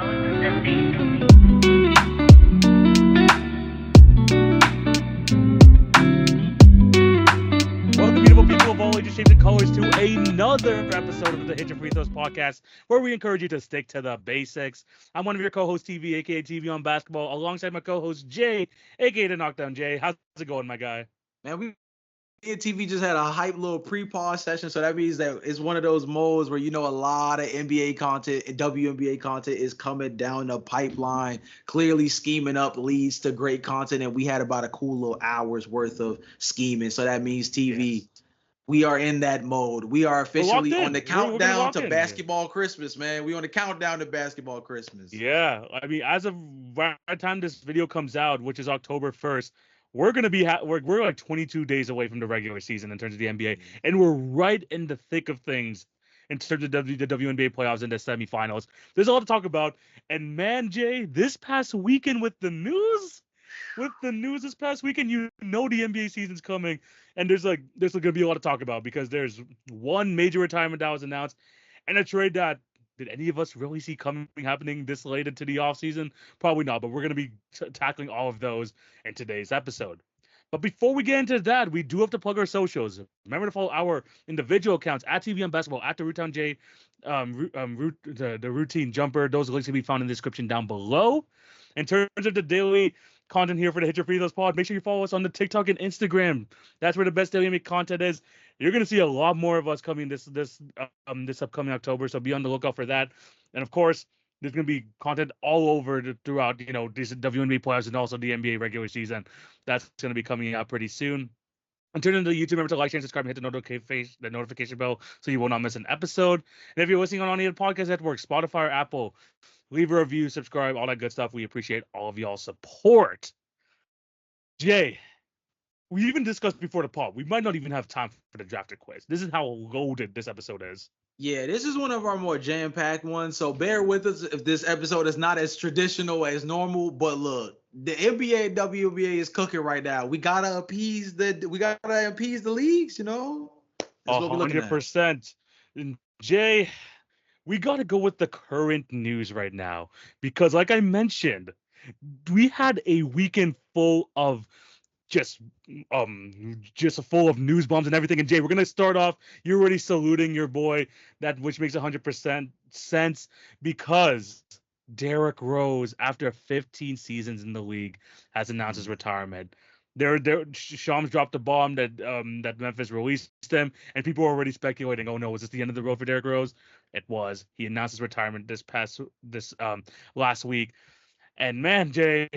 Welcome, beautiful people of all ages, shapes, and colors, to another episode of the Hit Your Free Throws podcast, where we encourage you to stick to the basics. I'm one of your co-hosts, TV, aka TV on Basketball, alongside my co-host Jay, aka the Knockdown Jay. How's it going, my guy? Man, we at TV just had a hype little pre-pause session, so that means that it's one of those modes where a lot of NBA content and WNBA content is coming down the pipeline. Clearly, scheming up leads to great content, and we had about a cool little hour's worth of scheming. So that means TV. Yes. We are in that mode. We are officially on the We're countdown to in. basketball Christmas, man. We on the countdown to basketball Christmas. Yeah, I mean, as of by the time this video comes out, which is October 1st, we're gonna be we're like 22 days away from the regular season in terms of the NBA, and we're right in the thick of things in terms of the WNBA playoffs and the semifinals. There's a lot to talk about, and man, Jay, this past weekend with the news this past weekend, the NBA season's coming, and there's gonna be a lot to talk about because there's one major retirement that was announced, and a trade that did any of us really see happening this late into the offseason? Probably not, but we're going to be tackling all of those in today's episode. But before we get into that, we do have to plug our socials. Remember to follow our individual accounts at TV on Basketball, at the Roottown J, the Routine Jumper. Those links can be found in the description down below. In terms of the daily content here for the Hit Your Free Throws pod, make sure you follow us on the TikTok and Instagram. That's where the best daily NBA content is. You're going to see a lot more of us coming this upcoming October, so be on the lookout for that. And of course, there's going to be content all over throughout, these WNBA playoffs and also the NBA regular season. That's going to be coming out pretty soon. And turn into YouTube, remember to like, share, subscribe, and hit the notification bell so you will not miss an episode. And if you're listening on any of the podcast networks, Spotify or Apple, leave a review, subscribe, all that good stuff. We appreciate all of y'all's support. Jay, we even discussed before the pod, we might not even have time for the drafted quiz. This is how loaded this episode is. Yeah, this is one of our more jam-packed ones, so bear with us if this episode is not as traditional as normal. But look, the NBA and WNBA is cooking right now. We gotta appease the leagues, That's what we're looking at. 100%. And Jay, we gotta go with the current news right now because, like I mentioned, we had a weekend full of just full of news bombs and everything. And Jay, we're gonna start off. You're already saluting your boy, which makes 100% sense because Derrick Rose, after 15 seasons in the league, has announced his retirement. Shams dropped the bomb that Memphis released him, and people were already speculating, oh no, is this the end of the road for Derrick Rose? It was. He announced his retirement this last week. And man, Jay,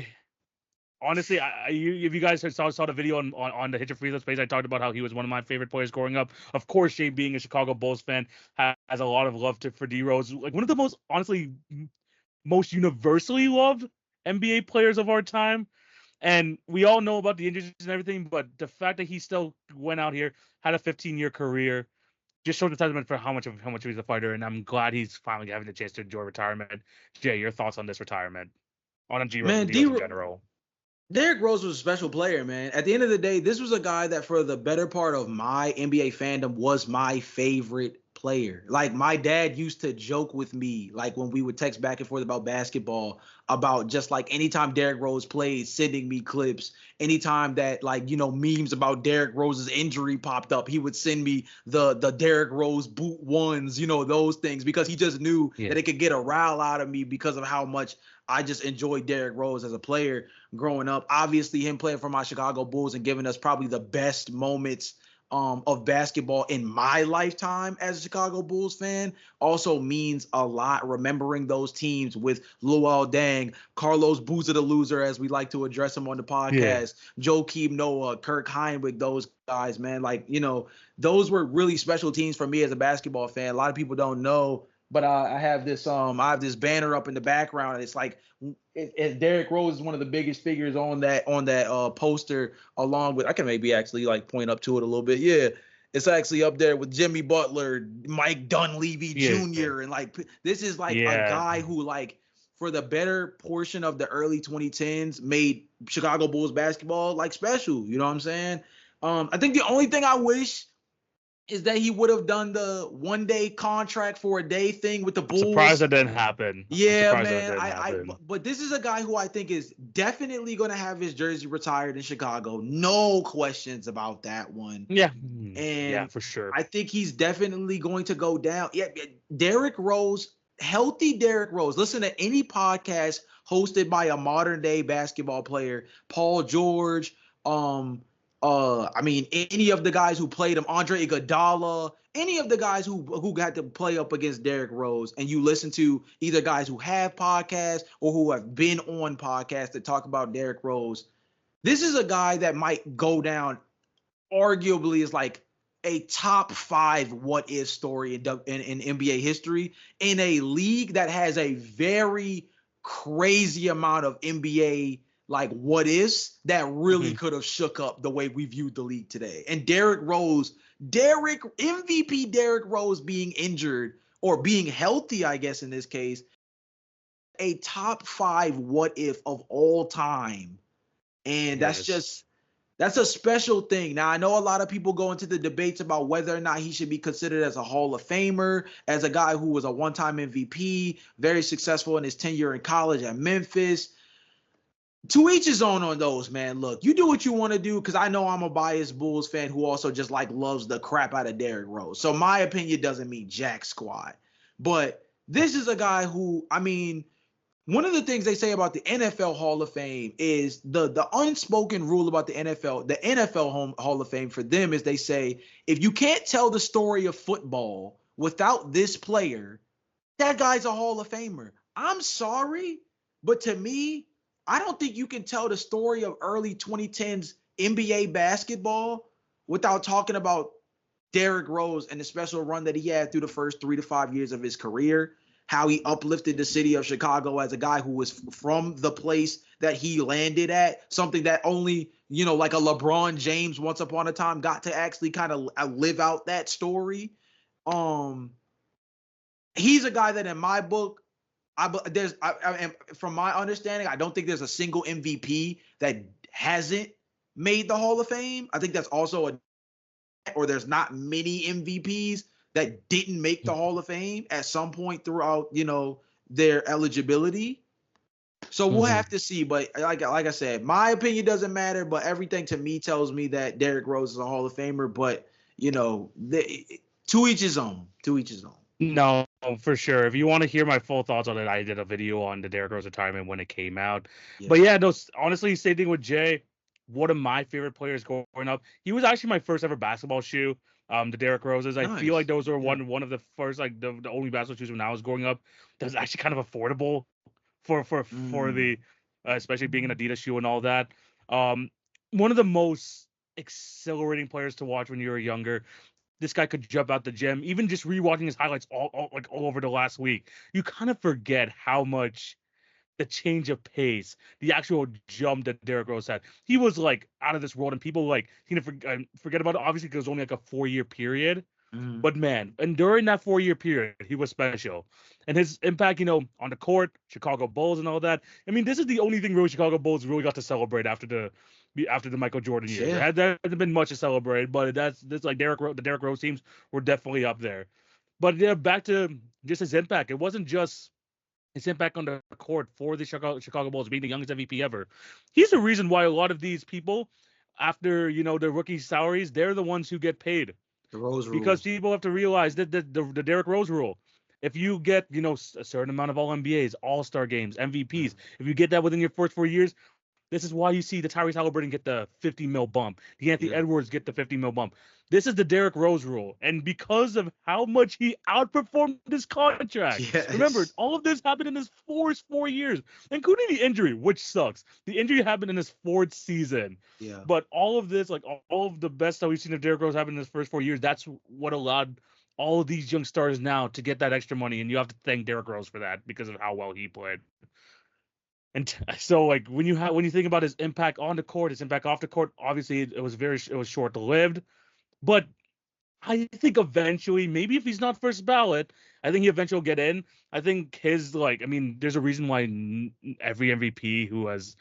honestly, if you guys saw the video on the Hit Your Free Throws page, I talked about how he was one of my favorite players growing up. Of course, Jay, being a Chicago Bulls fan, has a lot of love for D Rose, like one of the most universally loved NBA players of our time. And we all know about the injuries and everything, but the fact that he still went out here, had a 15-year career, just showed the testament for how much he's a fighter. And I'm glad he's finally having the chance to enjoy retirement. Jay, your thoughts on this retirement? On D Rose in general. Derrick Rose was a special player, man. At the end of the day, this was a guy that for the better part of my NBA fandom was my favorite player. Like, my dad used to joke with me, like when we would text back and forth about basketball, about just like anytime Derrick Rose played, sending me clips. Anytime that memes about Derrick Rose's injury popped up, he would send me the Derrick Rose boot ones, those things, because he just knew that it could get a rile out of me because of how much I just enjoyed Derrick Rose as a player growing up. Obviously, him playing for my Chicago Bulls and giving us probably the best moments of basketball in my lifetime as a Chicago Bulls fan also means a lot. Remembering those teams with Luol Deng, Carlos Boozer the Loser, as we like to address him on the podcast, Joakim Noah, Kirk Heinrich, those guys, man. Those were really special teams for me as a basketball fan. A lot of people don't know, but I have this banner up in the background, and it's like Derrick Rose is one of the biggest figures on that poster, along with, I can maybe actually point up to it a little bit. Yeah, it's actually up there with Jimmy Butler, Mike Dunleavy Jr. And this is a guy who for the better portion of the early 2010s made Chicago Bulls basketball special. You know what I'm saying? I think the only thing I wish is that he would have done the 1-day contract for a day thing with the I'm surprised Bulls. that didn't happen. Yeah, man. But this is a guy who I think is definitely going to have his jersey retired in Chicago. No questions about that one. Yeah. And for sure. I think he's definitely going to go down. Yeah, Derrick Rose, healthy Derrick Rose. Listen to any podcast hosted by a modern day basketball player, Paul George, any of the guys who played him, Andre Iguodala, any of the guys who got to play up against Derrick Rose, and you listen to either guys who have podcasts or who have been on podcasts that talk about Derrick Rose. This is a guy that might go down arguably as like a top 5 what if story in NBA history in a league that has a very crazy amount of NBA like what ifs that really could have shook up the way we viewed the league today. And MVP Derrick Rose being injured or being healthy, I guess in this case, a top 5 what if of all time. And that's a special thing. Now, I know a lot of people go into the debates about whether or not he should be considered as a Hall of Famer, as a guy who was a one-time MVP, very successful in his tenure in college at Memphis. To each his own on those, man. Look, you do what you want to do, because I know I'm a biased Bulls fan who also just like loves the crap out of Derrick Rose. So my opinion doesn't mean jack squat. But this is a guy who, I mean, one of the things they say about the NFL Hall of Fame is the unspoken rule about the NFL Hall of Fame for them is they say, if you can't tell the story of football without this player, that guy's a Hall of Famer. I'm sorry, but to me, I don't think you can tell the story of early 2010s NBA basketball without talking about Derrick Rose and the special run that he had through the first 3 to 5 years of his career. How he uplifted the city of Chicago as a guy who was from the place that he landed at, something that only, like a LeBron James once upon a time got to actually kind of live out that story. He's a guy that in my book, from my understanding, I don't think there's a single MVP that hasn't made the Hall of Fame. I think that's also or there's not many MVPs that didn't make the Hall of Fame at some point throughout, their eligibility. So we'll have to see. But like I said, my opinion doesn't matter, but everything to me tells me that Derrick Rose is a Hall of Famer. But, to each his own. To each his own. No, for sure. If you want to hear my full thoughts on it, I did a video on the Derrick Rose retirement when it came out. Yeah. But yeah, no, honestly, same thing with Jay. One of my favorite players growing up. He was actually my first ever basketball shoe. The Derrick Roses. I feel like those were one of the first, like the only basketball shoes when I was growing up that was actually kind of affordable for the especially being an Adidas shoe and all that. One of the most exhilarating players to watch when you were younger. This guy could jump out the gym. Even just rewatching his highlights all over the last week, you kind of forget how much the change of pace, the actual jump that Derrick Rose had. He was like out of this world, and people like forget about it. Obviously, because it was only like a 4-year period. But man, and during that 4-year period, he was special. And his impact, on the court, Chicago Bulls and all that. I mean, this is the only thing really Chicago Bulls really got to celebrate after the Michael Jordan years. Yeah. There hasn't been much to celebrate, but that's like the Derrick Rose teams were definitely up there. But yeah, back to just his impact. It wasn't just his impact on the court for the Chicago Bulls being the youngest MVP ever. He's the reason why a lot of these people, after their rookie salaries, they're the ones who get paid. The Rose rule. Because people have to realize that the Derrick Rose rule. If you get a certain amount of All-NBAs, All-Star games, MVPs, if you get that within your first 4 years, this is why you see the Tyrese Halliburton get the $50 million bump, the Anthony Edwards get the $50 million bump. This is the Derrick Rose rule, and because of how much he outperformed his contract. Yes. Remember, all of this happened in his first 4 years, including the injury, which sucks. The injury happened in his 4th season. Yeah. But all of this, like all of the best that we've seen of Derrick Rose happen in his first 4 years, that's what allowed all of these young stars now to get that extra money, and you have to thank Derrick Rose for that because of how well he played. And so, like, when you think about his impact on the court, his impact off the court, obviously it was short-lived. But I think eventually, maybe if he's not first ballot, I think he eventually will get in. I think there's a reason why every MVP who has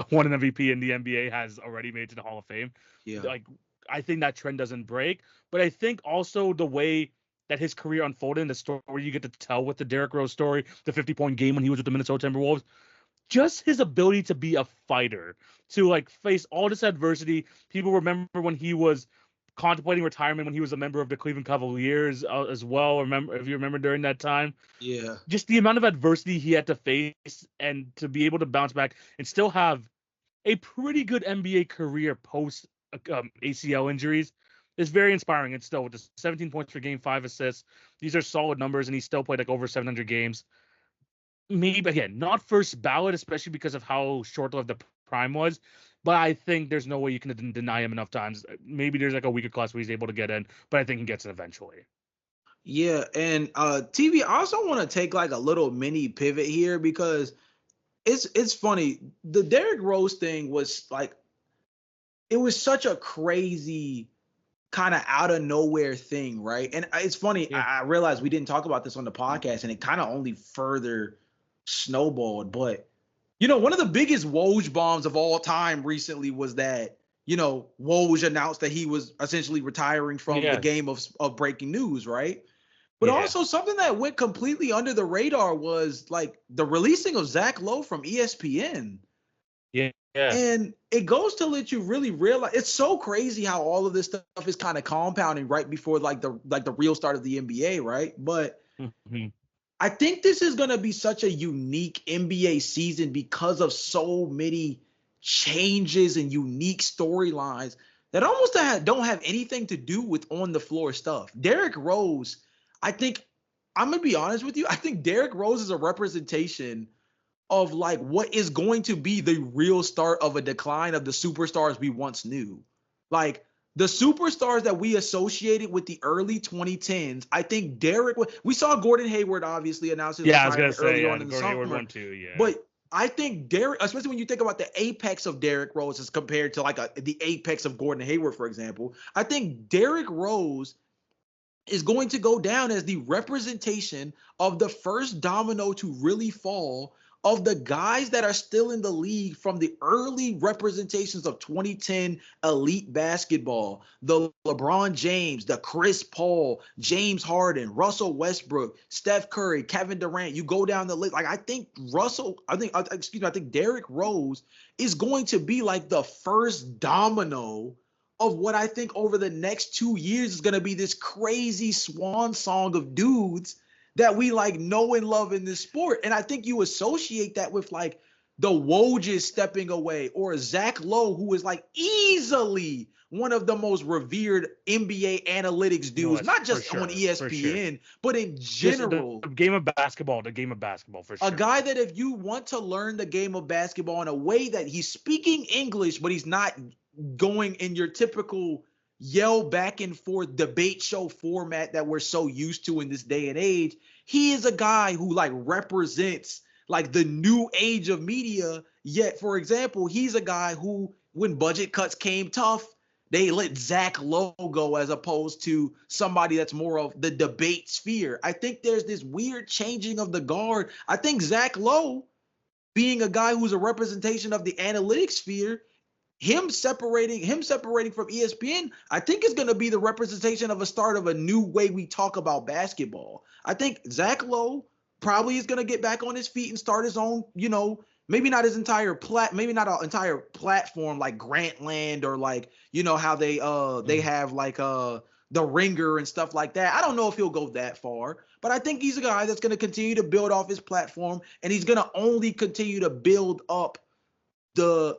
won an MVP in the NBA has already made it to the Hall of Fame. Yeah. Like, I think that trend doesn't break. But I think also the way that his career unfolded and the story you get to tell with the Derrick Rose story, the 50-point game when he was with the Minnesota Timberwolves, just his ability to be a fighter, to like face all this adversity. People remember when he was contemplating retirement when he was a member of the Cleveland Cavaliers as well. Remember if you remember during that time, Yeah. just the amount of adversity he had to face and to be able to bounce back and still have a pretty good NBA career post ACL injuries is very inspiring. And still with the 17 points per game, 5 assists, these are solid numbers, and he still played like over 700 games. Maybe again, not first ballot, especially because of how short-lived the prime was. But I think there's no way you can deny him enough times. Maybe there's like a weaker class where he's able to get in, but I think he gets it eventually. Yeah, and TV, I also want to take like a little mini pivot here because it's funny. The Derrick Rose thing was like, it was such a crazy kind of out of nowhere thing, right? And it's funny, Yeah. I realized we didn't talk about this on the podcast, and it kind of only further snowballed. But one of the biggest Woj bombs of all time recently was that Woj announced that he was essentially retiring from the game of breaking news, right? But also something that went completely under the radar was like the releasing of Zach Lowe from ESPN. Yeah. And it goes to let you really realize, it's so crazy how all of this stuff is kind of compounding right before like the real start of the NBA, right? But I think this is going to be such a unique NBA season because of so many changes and unique storylines that almost don't have anything to do with on the floor stuff. Derrick Rose, I think, I'm going to be honest with you, I think Derrick Rose is a representation of like what is going to be the real start of a decline of the superstars we once knew. Like the superstars that we associated with the early 2010s, I think we saw Gordon Hayward obviously announce his retirement early on in the summer. Hayward won too, yeah. But I think Derrick, especially when you think about the apex of Derrick Rose as compared to like the apex of Gordon Hayward, for example, I think Derrick Rose is going to go down as the representation of the first domino to really fall of the guys that are still in the league from the early representations of 2010 elite basketball. The LeBron James, the Chris Paul, James Harden, Russell Westbrook, Steph Curry, Kevin Durant. You go down the list. Like I think Derrick Rose is going to be like the first domino of what I think over the next 2 years is going to be this crazy swan song of dudes that we like know and love in this sport. And I think you associate that with like the Wojs stepping away or Zach Lowe, who is like easily one of the most revered NBA analytics dudes, not just on ESPN, but in general. The game of basketball, for sure. A guy that if you want to learn the game of basketball in a way that he's speaking English, but he's not going in your typical yell back and forth debate show format that we're so used to in this day and age, he is a guy who like represents like the new age of media. Yet, for example, he's a guy who, when budget cuts came tough, they let Zach Lowe go as opposed to somebody that's more of the debate sphere. I think there's this weird changing of the guard. I think Zach Lowe, being a guy who's a representation of the analytics sphere, him separating from ESPN, I think is going to be the representation of a start of a new way we talk about basketball. I think Zach Lowe probably is going to get back on his feet and start his own, maybe not his entire platform like Grantland or like, how they have like The Ringer and stuff like that. I don't know if he'll go that far, but I think he's a guy that's going to continue to build off his platform, and he's going to only continue to build up the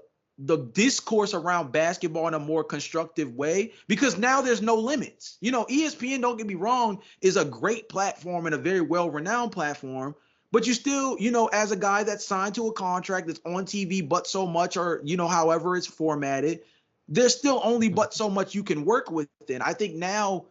discourse around basketball in a more constructive way, because now there's no limits. ESPN, don't get me wrong, is a great platform and a very well-renowned platform, but you still, as a guy that's signed to a contract that's on TV but so much, or, however it's formatted, there's still only but so much you can work within. I think now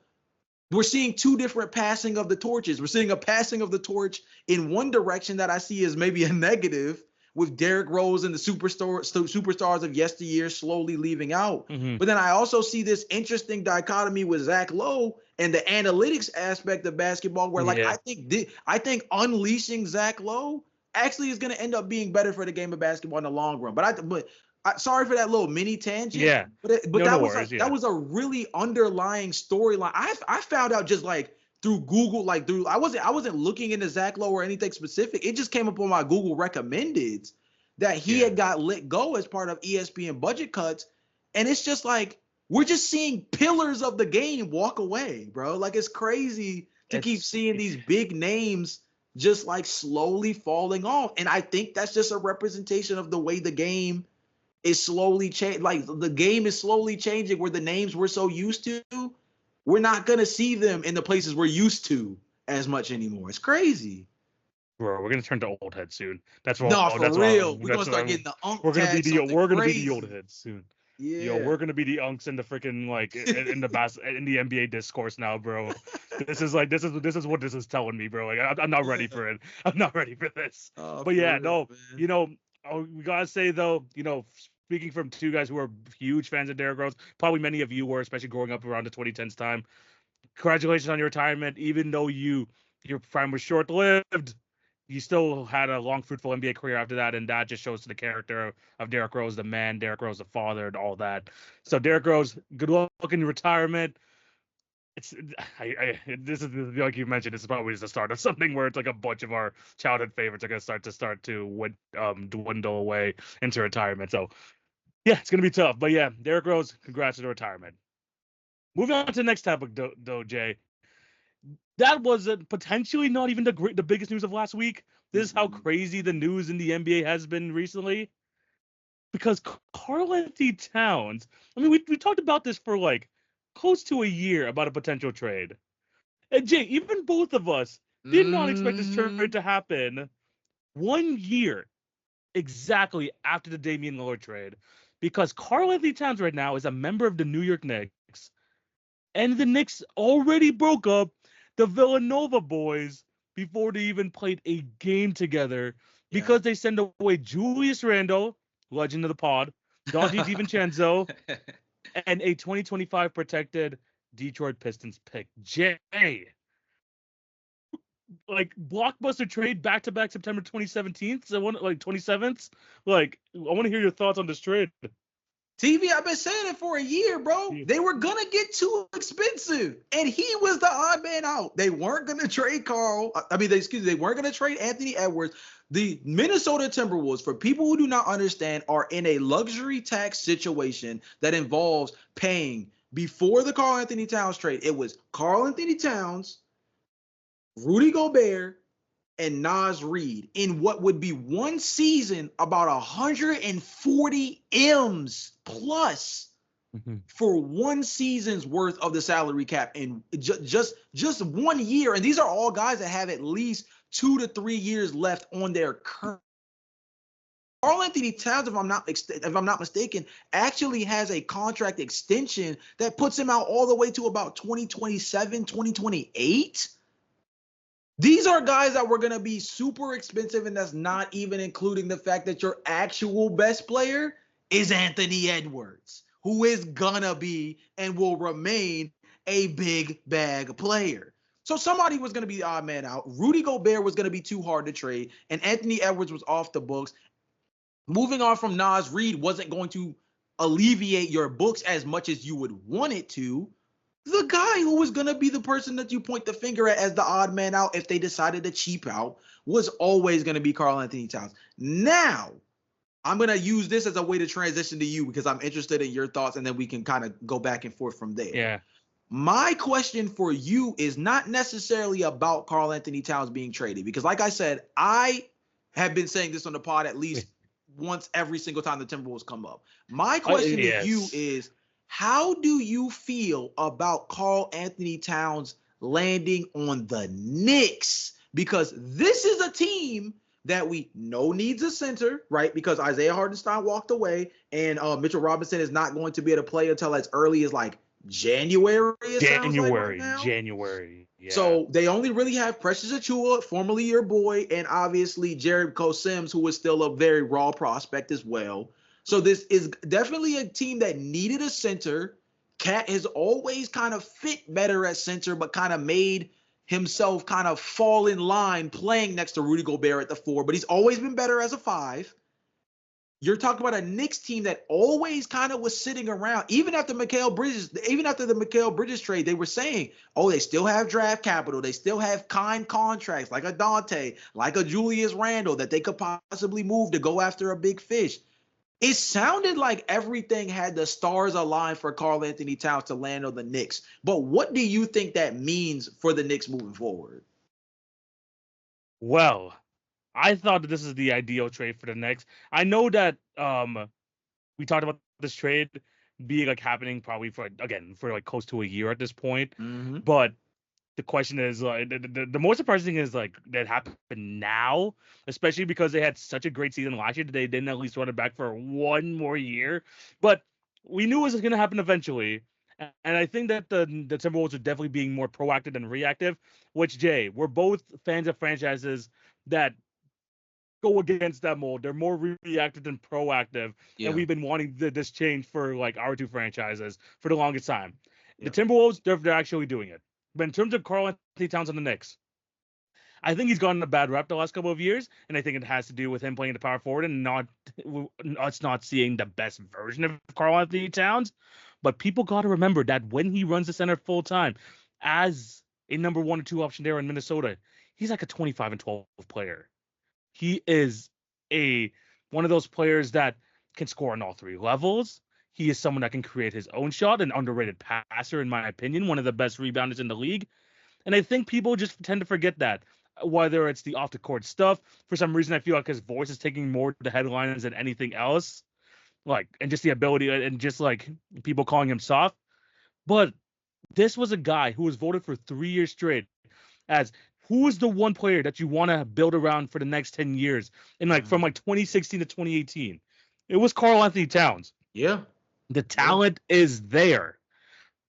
we're seeing two different passing of the torches. We're seeing a passing of the torch in one direction that I see as maybe a negative, with Derrick Rose and the superstars of yesteryear slowly leaving out. But then I also see this interesting dichotomy with Zach Lowe and the analytics aspect of basketball, where I think unleashing Zach Lowe actually is going to end up being better for the game of basketball in the long run. But sorry for that little mini tangent. Yeah. But No that worries, that was a really underlying storyline. I found out just like through Google, like through I wasn't looking into Zach Lowe or anything specific. It just came up on my Google recommendeds that he had got let go as part of ESPN budget cuts. And it's just like we're just seeing pillars of the game walk away, bro. Like it's crazy to keep seeing these big names just like slowly falling off. And I think that's just a representation of the way the game is slowly changing. Like the game is slowly changing where the names we're so used to, we're not going to see them in the places we're used to as much anymore. It's crazy. Bro, we're gonna turn to old heads soon. That's what. No, for real. We're gonna start getting the unk. We're gonna be the crazy. old heads soon. Yeah. Yo, we're gonna be the unks in the freaking like in the NBA discourse now, bro. This is what this is telling me, bro. Like I'm not ready for it. I'm not ready for this. But yeah, no, man. We gotta say though, speaking from two guys who are huge fans of Derrick Rose, probably many of you were, especially growing up around the 2010s time. Congratulations on your retirement, even though your prime was short-lived. You still had a long, fruitful NBA career after that, and that just shows to the character of Derrick Rose, the man, Derrick Rose, the father, and all that. So, Derrick Rose, good luck in your retirement. This is like you mentioned. This is probably just the start of something where it's like a bunch of our childhood favorites are gonna start to dwindle away into retirement. So, yeah, it's gonna be tough. But yeah, Derrick Rose, congrats on the retirement. Moving on to the next topic, though, Jay. That was potentially not even the biggest news of last week. This is how crazy the news in the NBA has been recently. Because Karl-Anthony Towns, I mean, we talked about this for like close to a year about a potential trade. And Jay, even both of us did not expect this trade to happen 1 year exactly after the Damian Lillard trade. Because Karl-Anthony Towns right now is a member of the New York Knicks. And the Knicks already broke up the Villanova boys before they even played a game together because they sent away Julius Randle, legend of the pod, Dante DiVincenzo, and a 2025 protected Detroit Pistons pick. Jay, like blockbuster trade back-to-back September 2017, so like 27th. Like, I want to hear your thoughts on this trade. TV, I've been saying it for a year, bro. They were going to get too expensive, and he was the odd man out. They weren't going to trade they weren't going to trade Anthony Edwards. The Minnesota Timberwolves, for people who do not understand, are in a luxury tax situation that involves paying, before the Karl-Anthony Towns trade, it was Karl-Anthony Towns, Rudy Gobert, and Naz Reid in what would be one season about 140 M's plus for one season's worth of the salary cap in just 1 year. And these are all guys that have at least 2 to 3 years left on their current. Karl-Anthony Towns, if I'm not mistaken, actually has a contract extension that puts him out all the way to about 2027, 2028. These are guys that were going to be super expensive, and that's not even including the fact that your actual best player is Anthony Edwards, who is going to be and will remain a big bag player. So somebody was going to be the odd man out. Rudy Gobert was going to be too hard to trade, and Anthony Edwards was off the books. Moving on from Naz Reid wasn't going to alleviate your books as much as you would want it to. The guy who was going to be the person that you point the finger at as the odd man out if they decided to cheap out was always going to be Karl-Anthony Towns. Now, I'm going to use this as a way to transition to you because I'm interested in your thoughts, and then we can kind of go back and forth from there. Yeah. My question for you is not necessarily about Karl-Anthony Towns being traded because, like I said, I have been saying this on the pod at least once every single time the Timberwolves come up. My question to you is, how do you feel about Karl-Anthony Towns landing on the Knicks? Because this is a team that we know needs a center, right? Because Isaiah Hartenstein walked away, and Mitchell Robinson is not going to be able to play until as early as like January. January. Yeah. So they only really have Precious Achiuwa, formerly your boy, and obviously Jericho Sims, who is still a very raw prospect as well. So this is definitely a team that needed a center. Cat has always kind of fit better at center, but kind of made himself kind of fall in line playing next to Rudy Gobert at the 4, but he's always been better as a 5. You're talking about a Knicks team that always kind of was sitting around, even after the Mikal Bridges trade. They were saying, "Oh, they still have draft capital. They still have kind contracts like a Dante, like a Julius Randle that they could possibly move to go after a big fish." It sounded like everything had the stars aligned for Karl Anthony Towns to land on the Knicks. But what do you think that means for the Knicks moving forward? Well, I thought that this is the ideal trade for the Knicks. I know that we talked about this trade being like happening probably for like close to a year at this point. Mm-hmm. But the question is the most surprising thing is like that happened now, especially because they had such a great season last year that they didn't at least run it back for one more year. But we knew it was going to happen eventually. And I think that the Timberwolves are definitely being more proactive than reactive, which, Jay, we're both fans of franchises that go against that mold. They're more reactive than proactive. Yeah. And we've been wanting this change for like our two franchises for the longest time. Yeah. The Timberwolves, they're actually doing it. But in terms of Karl Anthony Towns on the Knicks, I think he's gotten a bad rep the last couple of years, and I think it has to do with him playing the power forward and us not seeing the best version of Karl Anthony Towns. But people got to remember that when he runs the center full time as a number 1 or 2 option there in Minnesota, he's like a 25 and 12 player. He is one of those players that can score on all 3 levels. He is someone that can create his own shot, an underrated passer, in my opinion, one of the best rebounders in the league. And I think people just tend to forget that, whether it's the off the court stuff. For some reason, I feel like his voice is taking more to the headlines than anything else. And just the ability and just like people calling him soft. But this was a guy who was voted for 3 years straight as who is the one player that you want to build around for the next 10 years from 2016 to 2018. It was Karl Anthony Towns. Yeah. The talent is there.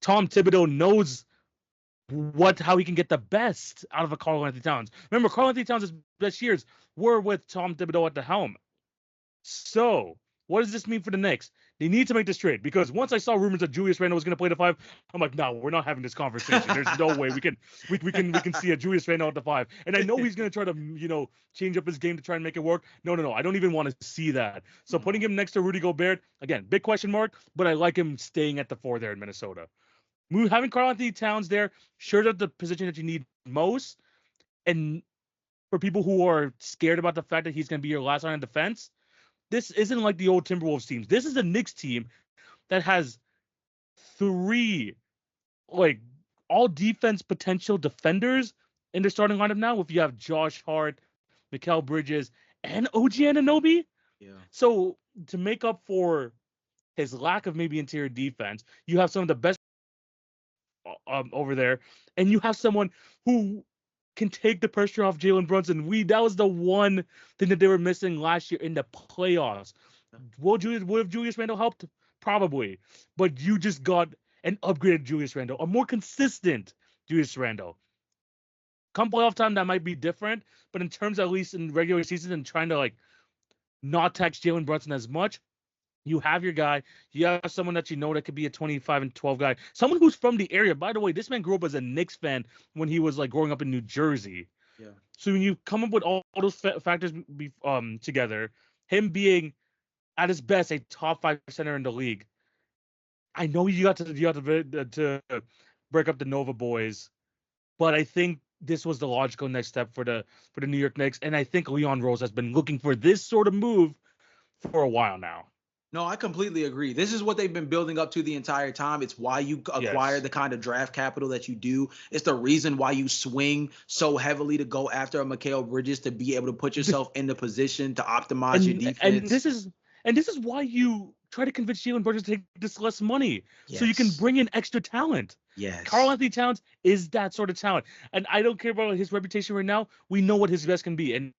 Tom Thibodeau knows how he can get the best out of a Karl Anthony Towns. Remember, Karl Anthony Towns' best years were with Tom Thibodeau at the helm. So, what does this mean for the Knicks? They need to make this trade because once I saw rumors that Julius Randle was going to play the 5, I'm like, no, we're not having this conversation. There's no way we can see a Julius Randle at the 5. And I know he's going to try to change up his game to try and make it work. No, I don't even want to see that. So putting him next to Rudy Gobert, again, big question mark. But I like him staying at the 4 there in Minnesota. Having Karl Anthony Towns there, sure that the position that you need most, and for people who are scared about the fact that he's going to be your last line of defense, this isn't like the old Timberwolves teams. This is a Knicks team that has 3 all defense potential defenders in their starting lineup now. If you have Josh Hart, Mikal Bridges, and OG Anunoby, so to make up for his lack of maybe interior defense, you have some of the best over there, and you have someone who can take the pressure off Jalen Brunson. That was the one thing that they were missing last year in the playoffs. Would have Julius Randle helped? Probably. But you just got an upgraded Julius Randle, a more consistent Julius Randle. Come playoff time, that might be different, but in terms, at least in regular season and trying to not tax Jalen Brunson as much, you have your guy. You have someone that that could be a 25 and 12 guy. Someone who's from the area. By the way, this man grew up as a Knicks fan when he was growing up in New Jersey. Yeah. So when you come up with all those factors together, him being at his best a top 5 center in the league, I know you got to break up the Nova boys, but I think this was the logical next step for the New York Knicks, and I think Leon Rose has been looking for this sort of move for a while now. No, I completely agree. This is what they've been building up to the entire time. It's why you acquire the kind of draft capital that you do. It's the reason why you swing so heavily to go after a Mikal Bridges, to be able to put yourself in the position to optimize your defense. And this is why you try to convince Jalen Bridges to take this less money, so you can bring in extra talent. Yes. Karl Anthony Towns is that sort of talent, and I don't care about his reputation right now. We know what his best can be, and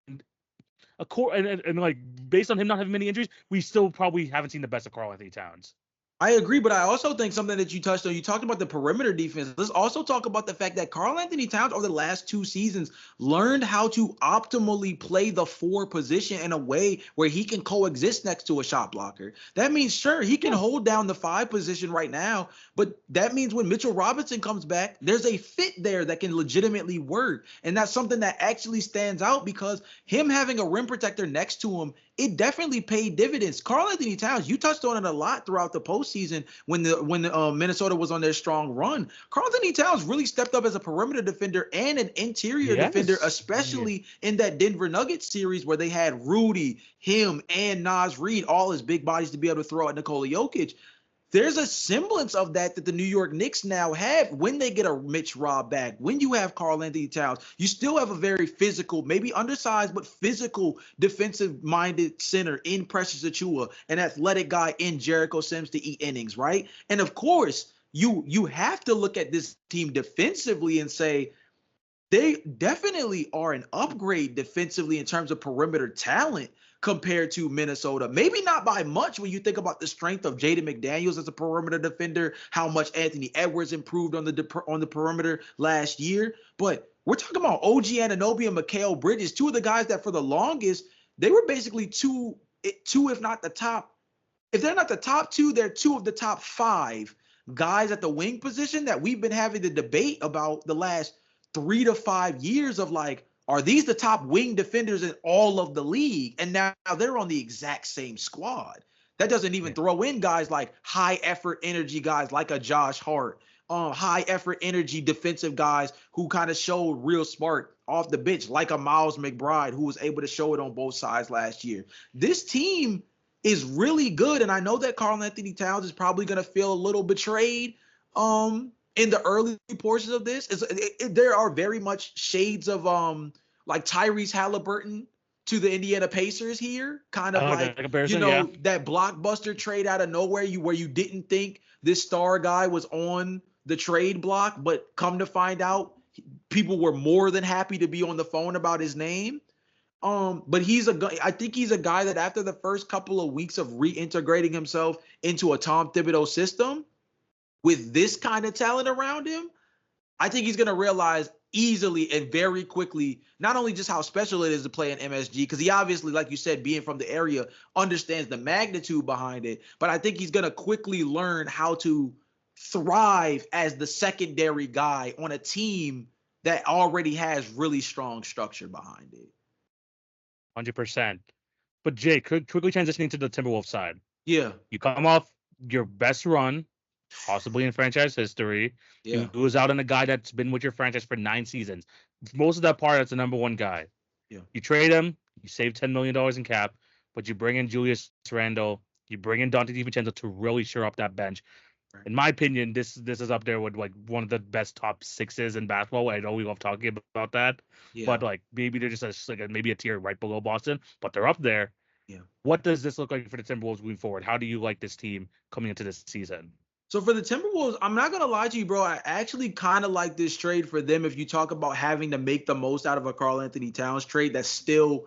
based on him not having many injuries, we still probably haven't seen the best of Karl Anthony Towns. I agree, but I also think something that you touched on, you talked about the perimeter defense. Let's also talk about the fact that Karl Anthony Towns over the last 2 seasons learned how to optimally play the 4 position in a way where he can coexist next to a shot blocker. That means, sure, he can hold down the 5 position right now, but that means when Mitchell Robinson comes back, there's a fit there that can legitimately work. And that's something that actually stands out because him having a rim protector next to him, it definitely paid dividends. Karl Anthony Towns, you touched on it a lot throughout the postseason when the Minnesota was on their strong run. Karl Anthony Towns really stepped up as a perimeter defender and an interior defender, especially in that Denver Nuggets series where they had Rudy, him, and Naz Reid, all as big bodies to be able to throw at Nikola Jokic. There's a semblance of that the New York Knicks now have when they get a Mitch Rob back. When you have Karl Anthony Towns, you still have a very physical, maybe undersized, but physical defensive-minded center in Precious Achiuwa, an athletic guy in Jericho Sims to eat innings, right? And of course, you have to look at this team defensively and say they definitely are an upgrade defensively in terms of perimeter talent compared to Minnesota. Maybe not by much when you think about the strength of Jaden McDaniels as a perimeter defender, how much Anthony Edwards improved on the perimeter last year. But we're talking about OG Anunoby and Mikal Bridges, 2 of the guys that for the longest, they were basically two, if not the top. If they're not the top 2, they're 2 of the top 5 guys at the wing position that we've been having the debate about the last 3 to 5 years of like, are these the top wing defenders in all of the league? And now they're on the exact same squad. That doesn't even throw in guys like high effort energy guys like a Josh Hart, high effort energy defensive guys who kind of showed real smart off the bench like a Miles McBride who was able to show it on both sides last year. This team is really good. And I know that Karl Anthony Towns is probably going to feel a little betrayed in the early portions of this. There are very much shades of like Tyrese Halliburton to the Indiana Pacers here, kind of like that blockbuster trade out of nowhere where you didn't think this star guy was on the trade block, but come to find out people were more than happy to be on the phone about his name. But I think he's a guy that after the first couple of weeks of reintegrating himself into a Tom Thibodeau system with this kind of talent around him, I think he's going to realize easily and very quickly, not only just how special it is to play in MSG, because he obviously, like you said, being from the area, understands the magnitude behind it. But I think he's going to quickly learn how to thrive as the secondary guy on a team that already has really strong structure behind it. 100%. But Jay, quickly transitioning to the Timberwolves side. Yeah. You come off your best run, possibly in franchise history. Yeah. You lose out on a guy that's been with your franchise for 9 seasons. Most of that part, that's the number 1 guy. Yeah. You trade him, you save $10 million in cap, but you bring in Julius Randle, you bring in Dante DiVincenzo to really shore up that bench. Right. In my opinion, this is up there with like one of the best top 6s in basketball. I know we love talking about that, but like maybe they're just maybe a tier right below Boston, but they're up there. Yeah. What does this look like for the Timberwolves moving forward? How do you like this team coming into this season? So for the Timberwolves, I'm not going to lie to you, bro. I actually kind of like this trade for them if you talk about having to make the most out of a Karl Anthony Towns trade that's still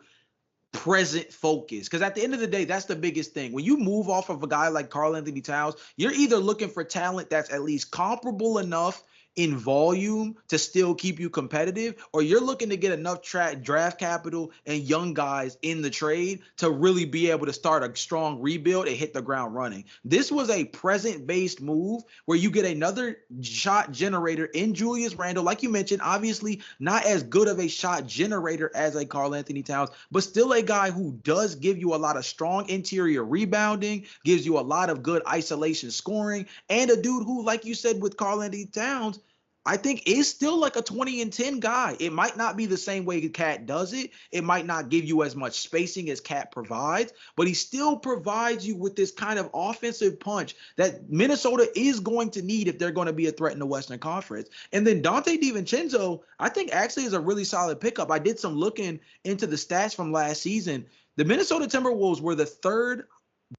present focus. Because at the end of the day, that's the biggest thing. When you move off of a guy like Karl Anthony Towns, you're either looking for talent that's at least comparable enough in volume to still keep you competitive, or you're looking to get enough draft capital and young guys in the trade to really be able to start a strong rebuild and hit the ground running. This was a present-based move where you get another shot generator in Julius Randle. Like you mentioned, obviously not as good of a shot generator as a Karl Anthony Towns, but still a guy who does give you a lot of strong interior rebounding, gives you a lot of good isolation scoring, and a dude who, like you said with Karl Anthony Towns, I think is still like a 20-10 guy. It might not be the same way Cat does it. It might not give you as much spacing as Cat provides, but he still provides you with this kind of offensive punch that Minnesota is going to need if they're going to be a threat in the Western Conference. And then Dante DiVincenzo, I think actually is a really solid pickup. I did some looking into the stats from last season. The Minnesota Timberwolves were the 3rd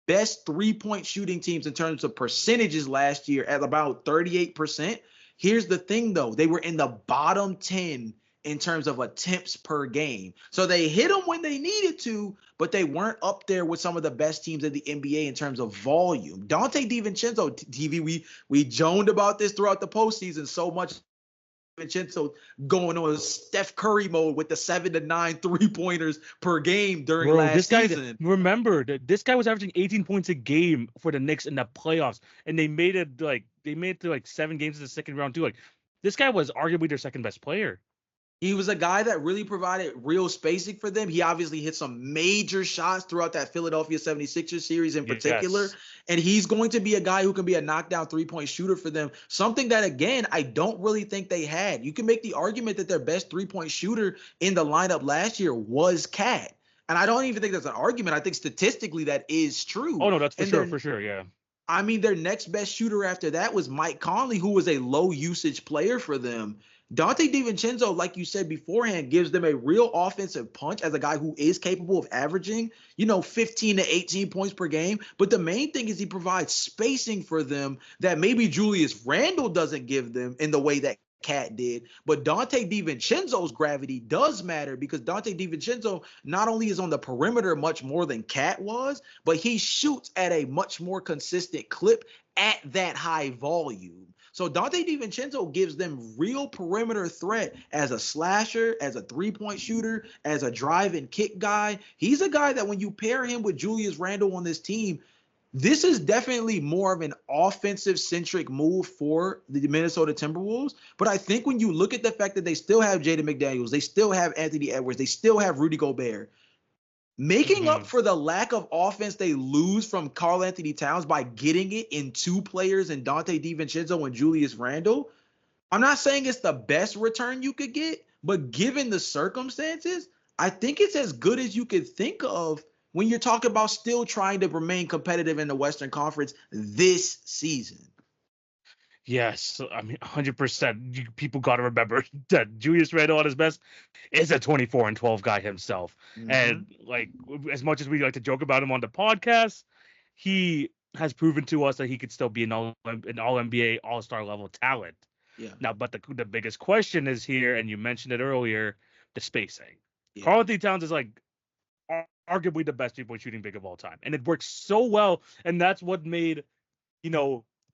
best three-point shooting teams in terms of percentages last year at about 38%. Here's the thing, though. They were in the bottom 10 in terms of attempts per game. So they hit them when they needed to, but they weren't up there with some of the best teams in the NBA in terms of volume. Dante DiVincenzo, TV, we joned about this throughout the postseason so much. DiVincenzo going on Steph Curry mode with the 7 to 9 3-pointers per game during last season. Remember that this guy was averaging 18 points a game for the Knicks in the playoffs, and they made it to like 7 games in the second round too. Like, this guy was arguably their second best player. He was a guy that really provided real spacing for them. He obviously hit some major shots throughout that Philadelphia 76ers series in particular. Yes. And he's going to be a guy who can be a knockdown 3-point shooter for them. Something that, again, I don't really think they had. You can make the argument that their best 3-point shooter in the lineup last year was Cat. And I don't even think that's an argument. I think statistically that is true. Oh, no, that's for sure, yeah. I mean, their next best shooter after that was Mike Conley, who was a low usage player for them. Dante DiVincenzo, like you said beforehand, gives them a real offensive punch as a guy who is capable of averaging, 15 to 18 points per game. But the main thing is he provides spacing for them that maybe Julius Randle doesn't give them in the way that Cat did. But Dante DiVincenzo's gravity does matter because Dante DiVincenzo not only is on the perimeter much more than Cat was, but he shoots at a much more consistent clip at that high volume. So Dante DiVincenzo gives them real perimeter threat as a slasher, as a 3-point shooter, as a drive and kick guy. He's a guy that when you pair him with Julius Randle on this team, this is definitely more of an offensive-centric move for the Minnesota Timberwolves. But I think when you look at the fact that they still have Jaden McDaniels, they still have Anthony Edwards, they still have Rudy Gobert, making up for the lack of offense they lose from Karl Anthony Towns by getting it in 2 players in Dante DiVincenzo and Julius Randle, I'm not saying it's the best return you could get, but given the circumstances, I think it's as good as you could think of when you're talking about still trying to remain competitive in the Western Conference this season. Yes, I mean, 100%. People got to remember that Julius Randle at his best is a 24-12 guy himself. Mm-hmm. And like, as much as we like to joke about him on the podcast, he has proven to us that he could still be an all-NBA, all-star level talent. Yeah. Now, but the biggest question is here, and you mentioned it earlier, the spacing. Yeah. Karl Anthony Towns is like arguably the best 3-point shooting big of all time, and it works so well, and that's what made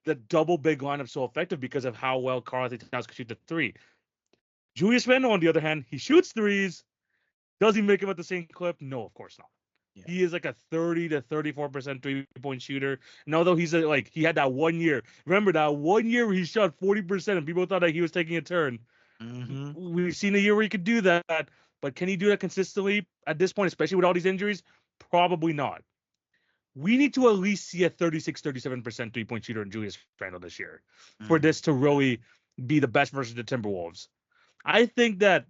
the double big lineup so effective because of how well Karl Anthony Towns can shoot the 3. Julius Randle, on the other hand, he shoots 3s. Does he make them at the same clip? No, of course not. Yeah. He is like a 30 to 34% 3-point shooter. And although he had that 1 year, remember that 1 year where he shot 40% and people thought that he was taking a turn. Mm-hmm. We've seen a year where he could do that, but can he do that consistently at this point, especially with all these injuries? Probably not. We need to at least see a 36-37% 3-point shooter in Julius Randle this year for this to really be the best versus the Timberwolves. I think that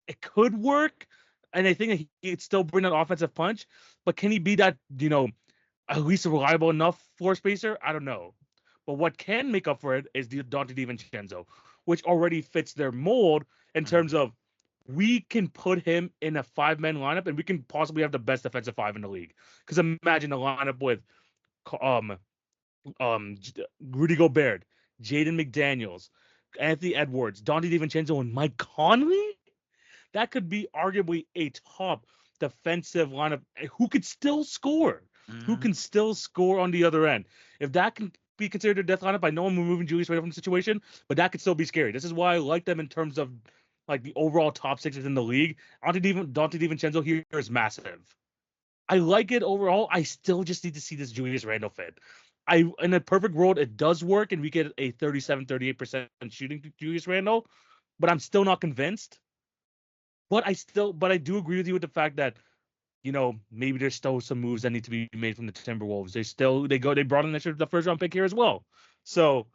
it could work, and I think that he'd still bring that offensive punch, but can he be that, at least a reliable enough floor spacer? I don't know. But what can make up for it is the Dante DiVincenzo, which already fits their mold in terms of we can put him in a 5-man lineup and we can possibly have the best defensive 5 in the league. Because imagine a lineup with Rudy Gobert, Jaden McDaniels, Anthony Edwards, Dante DiVincenzo, and Mike Conley. That could be arguably a top defensive lineup who could still score. Who can still score on the other end. If that can be considered a death lineup, I know I'm removing Julius Randle from the situation, but that could still be scary. This is why I like them in terms of like the overall top 6 in the league. Dante DiVincenzo here is massive. I like it overall. I still just need to see this Julius Randle fit. In a perfect world, it does work, and we get a 37-38% shooting to Julius Randle, but I'm still not convinced. But I do agree with you with the fact that, maybe there's still some moves that need to be made from the Timberwolves. They brought in the first round pick here as well. So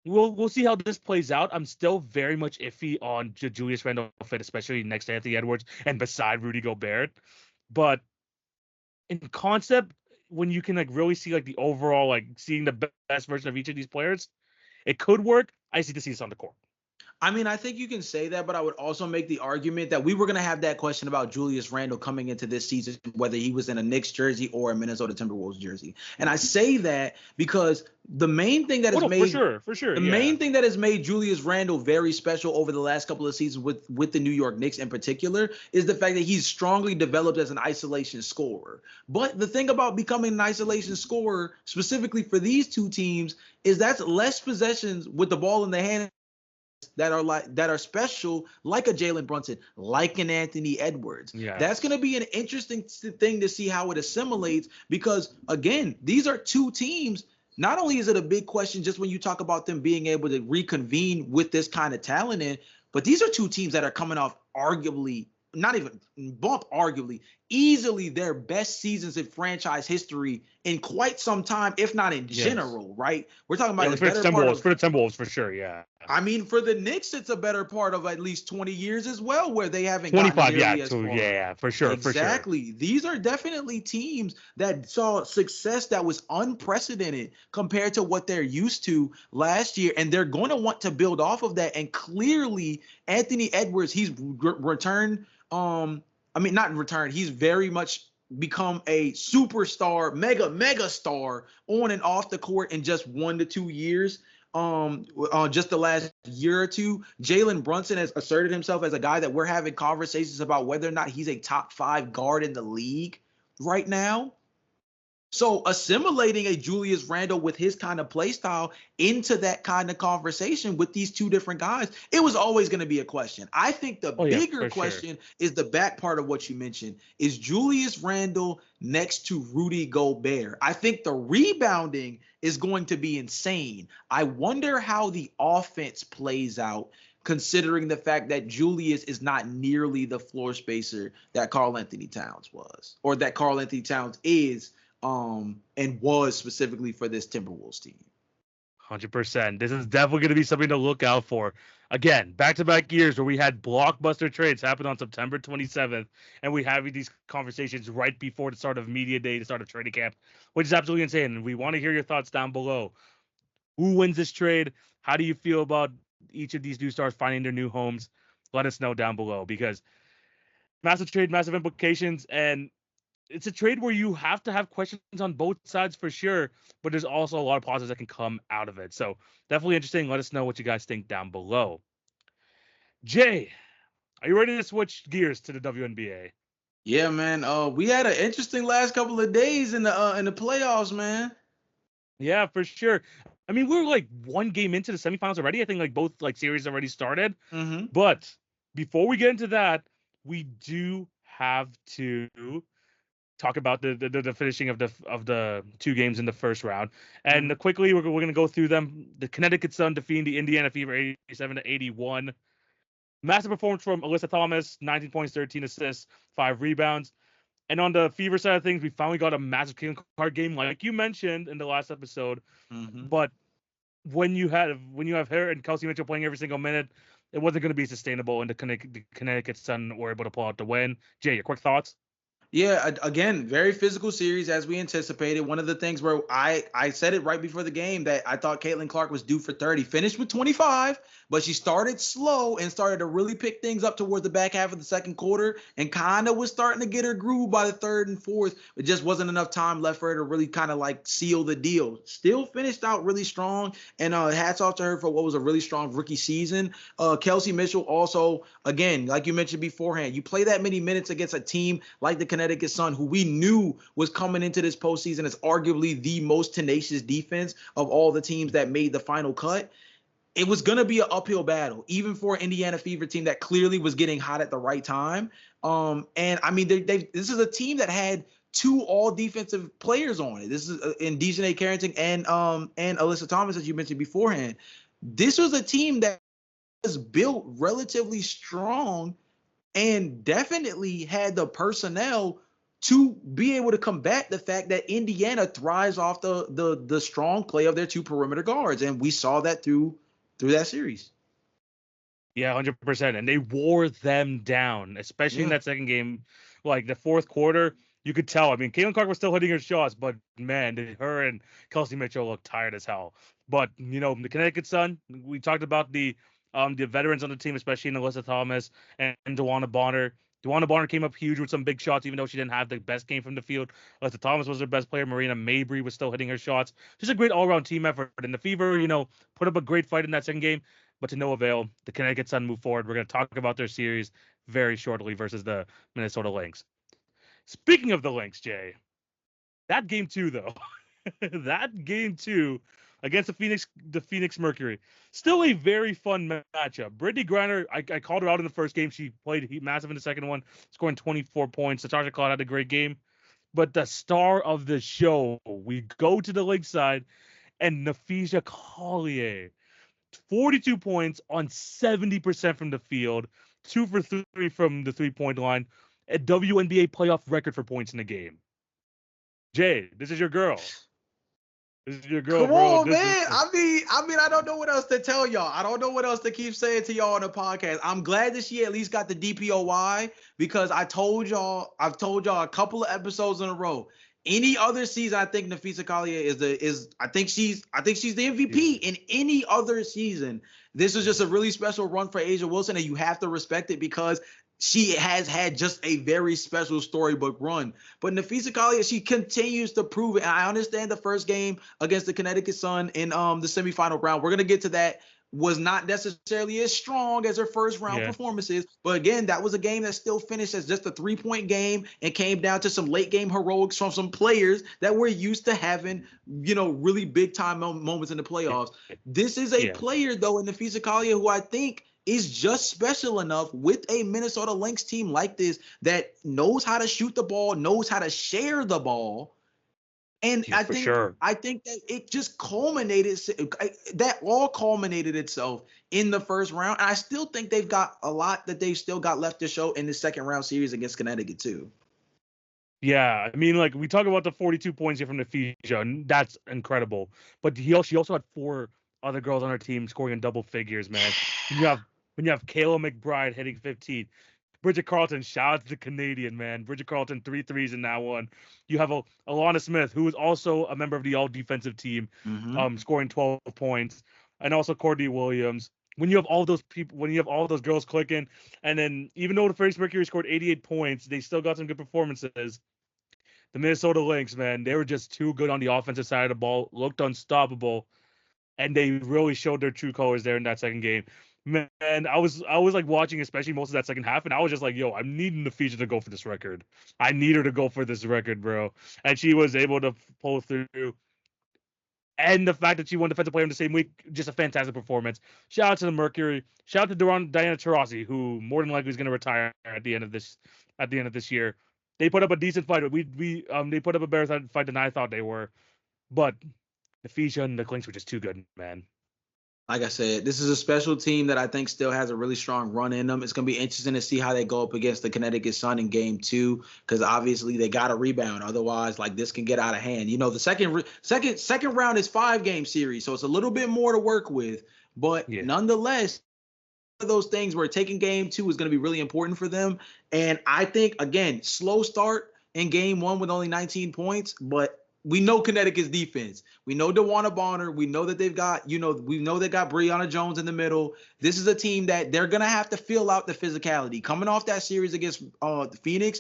we'll see how this plays out. I'm still very much iffy on the Julius Randle fit, especially next to Anthony Edwards and beside Rudy Gobert. But in concept, when you can really see the overall seeing the best version of each of these players, it could work. I just need to see this on the court. I mean, I think you can say that, but I would also make the argument that we were going to have that question about Julius Randle coming into this season, whether he was in a Knicks jersey or a Minnesota Timberwolves jersey. And I say that because the main thing that has made for sure, the main thing that has made Julius Randle very special over the last couple of seasons with the New York Knicks in particular is the fact that he's strongly developed as an isolation scorer. But the thing about becoming an isolation scorer, specifically for these two teams, is that's less possessions with the ball in the hand that are special, like a Jalen Brunson, like an Anthony Edwards. Yeah. That's going to be an interesting thing to see how it assimilates because, again, these are two teams. Not only is it a big question just when you talk about them being able to reconvene with this kind of talent in, but these are two teams that are coming off arguably, not even arguably, easily their best seasons in franchise history in quite some time, if not in general, right? We're talking about for the Timberwolves for sure, yeah. I mean, for the Knicks, it's a better part of at least 20 years as well, where they haven't 25, gotten as far. Yeah, for sure. Exactly. For sure. These are definitely teams that saw success that was unprecedented compared to what they're used to last year, and they're going to want to build off of that. And clearly, Anthony Edwards, he's returned. Not returned. He's very much become a superstar, mega star on and off the court in just 1 to 2 years. Just the last year or two, Jalen Brunson has asserted himself as a guy that we're having conversations about whether or not he's a top 5 guard in the league right now. So assimilating a Julius Randle with his kind of play style into that kind of conversation with these two different guys, it was always going to be a question. I think the bigger question is the back part of what you mentioned. Is Julius Randle next to Rudy Gobert? I think the rebounding is going to be insane. I wonder how the offense plays out, considering the fact that Julius is not nearly the floor spacer that Karl Anthony Towns was, or that Karl Anthony Towns is, and was specifically for this Timberwolves team. 100%. This is definitely going to be something to look out for. Again, back-to-back years where we had blockbuster trades happen on September 27th, and we have these conversations right before the start of media day, the start of training camp, which is absolutely insane. And we want to hear your thoughts down below. Who wins this trade? How do you feel about each of these new stars finding their new homes? Let us know down below, because massive trade, massive implications, and it's a trade where you have to have questions on both sides for sure, but there's also a lot of positives that can come out of it. So definitely interesting. Let us know what you guys think down below. Jay, are you ready to switch gears to the WNBA? Yeah, man. We had an interesting last couple of days in the playoffs, man. Yeah, for sure. I mean, we're like one game into the semifinals already. I think like both like series already started. Mm-hmm. But before we get into that, we do have to talk about the finishing of the 2 games in the first round. And quickly, we're going to go through them. The Connecticut Sun defeating the Indiana Fever 87-81. Massive performance from Alyssa Thomas, 19 points, 13 assists, 5 rebounds. And on the Fever side of things, we finally got a massive Caitlin Clark game, like you mentioned in the last episode. Mm-hmm. But when you have her and Kelsey Mitchell playing every single minute, it wasn't going to be sustainable, and the Connecticut Sun were able to pull out the win. Jay, your quick thoughts? Yeah, again, very physical series as we anticipated. One of the things where I said it right before the game that I thought Caitlin Clark was due for 30. Finished with 25, but she started slow and started to really pick things up towards the back half of the second quarter and kind of was starting to get her groove by the third and fourth. It just wasn't enough time left for her to really kind of like seal the deal. Still finished out really strong, and hats off to her for what was a really strong rookie season. Kelsey Mitchell also, again, like you mentioned beforehand, you play that many minutes against a team like the Connecticut Sun, who we knew was coming into this postseason as arguably the most tenacious defense of all the teams that made the final cut. It was going to be an uphill battle, even for an Indiana Fever team that clearly was getting hot at the right time. And I mean, this is a team that had 2 all-defensive players on it. This is in Dejanay Carrington and Alyssa Thomas, as you mentioned beforehand. This was a team that was built relatively strong and definitely had the personnel to be able to combat the fact that Indiana thrives off the strong play of their 2 perimeter guards. And we saw that through that series. Yeah, 100%. And they wore them down, especially in that second game. Like the fourth quarter, you could tell. I mean, Caitlin Clark was still hitting her shots, but man, her and Kelsey Mitchell looked tired as hell. But, the Connecticut Sun, we talked about the The veterans on the team, especially Alyssa Thomas and DeWanna Bonner. DeWanna Bonner came up huge with some big shots, even though she didn't have the best game from the field. Alyssa Thomas was their best player. Marina Mabry was still hitting her shots. Just a great all-around team effort. And the Fever, put up a great fight in that second game, but to no avail. The Connecticut Sun move forward. We're going to talk about their series very shortly versus the Minnesota Lynx. Speaking of the Lynx, Jay, that game 2, though. That game 2 against the Phoenix Mercury. Still a very fun matchup. Brittany Griner, I called her out in the first game. She played massive in the second one, scoring 24 points. Natasha Cloud had a great game. But the star of the show, we go to the Lynx side, and Napheesa Collier, 42 points on 70% from the field, 2 for 3 from the three-point line, a WNBA playoff record for points in the game. Jay, this is your girl. This is your girl, Come bro. on, man. I mean, I don't know what else to tell y'all. I don't know what else to keep saying to y'all on the podcast. I'm glad that she at least got the DPOY because I've told y'all a couple of episodes in a row. Any other season, I think Napheesa Collier is I think she's the MVP. In any other season, this is just a really special run for A'ja Wilson, and you have to respect it because she has had just a very special storybook run. But Napheesa Collier, she continues to prove it. And I understand the first game against the Connecticut Sun in the semifinal round. We're going to get to that. Was not necessarily as strong as her first round performances. But again, that was a game that still finished as just a 3-point game and came down to some late game heroics from some players that were used to having, really big time moments in the playoffs. This is a player, though, in Napheesa Collier, who I think is just special enough with a Minnesota Lynx team like this that knows how to shoot the ball, knows how to share the ball. And I think that it just culminated itself in the first round. And I still think they've got a lot that they've still got left to show in the second round series against Connecticut too. Yeah, I mean, like we talk about the 42 points here from Napheesa, and that's incredible. But she also had 4 other girls on her team scoring in double figures, man. When you have Kayla McBride hitting 15, Bridget Carlton, shout out to the Canadian, man. Bridget Carlton, 3 threes in that one. You have Alana Smith, who is also a member of the all-defensive team, scoring 12 points. And also Courtney Williams. When you have all those people, when you have all those girls clicking, and then even though the Phoenix Mercury scored 88 points, they still got some good performances. The Minnesota Lynx, man, they were just too good on the offensive side of the ball, looked unstoppable, and they really showed their true colors there in that second game. Man, I was like watching, especially most of that second half, and I was just like, yo, I'm needing Napheesa to go for this record. I need her to go for this record, bro. And she was able to pull through. And the fact that she won Defensive Player in the same week, just a fantastic performance. Shout out to the Mercury. Shout out to Diana Taurasi, who more than likely is going to retire at the end of this year. They put up a decent fight. They put up a better fight than I thought they were. But Napheesa and the Lynx were just too good, man. Like I said, this is a special team that I think still has a really strong run in them. It's going to be interesting to see how they go up against the Connecticut Sun in game 2, because obviously they got to rebound. Otherwise, like, this can get out of hand. The second round is 5-game series, so it's a little bit more to work with. But nonetheless, one of those things where taking game 2 is going to be really important for them. And I think, again, slow start in game 1 with only 19 points, but we know Connecticut's defense. We know DeWanna Bonner. We know that they've got, we know they got Brianna Jones in the middle. This is a team that they're going to have to fill out the physicality. Coming off that series against Phoenix,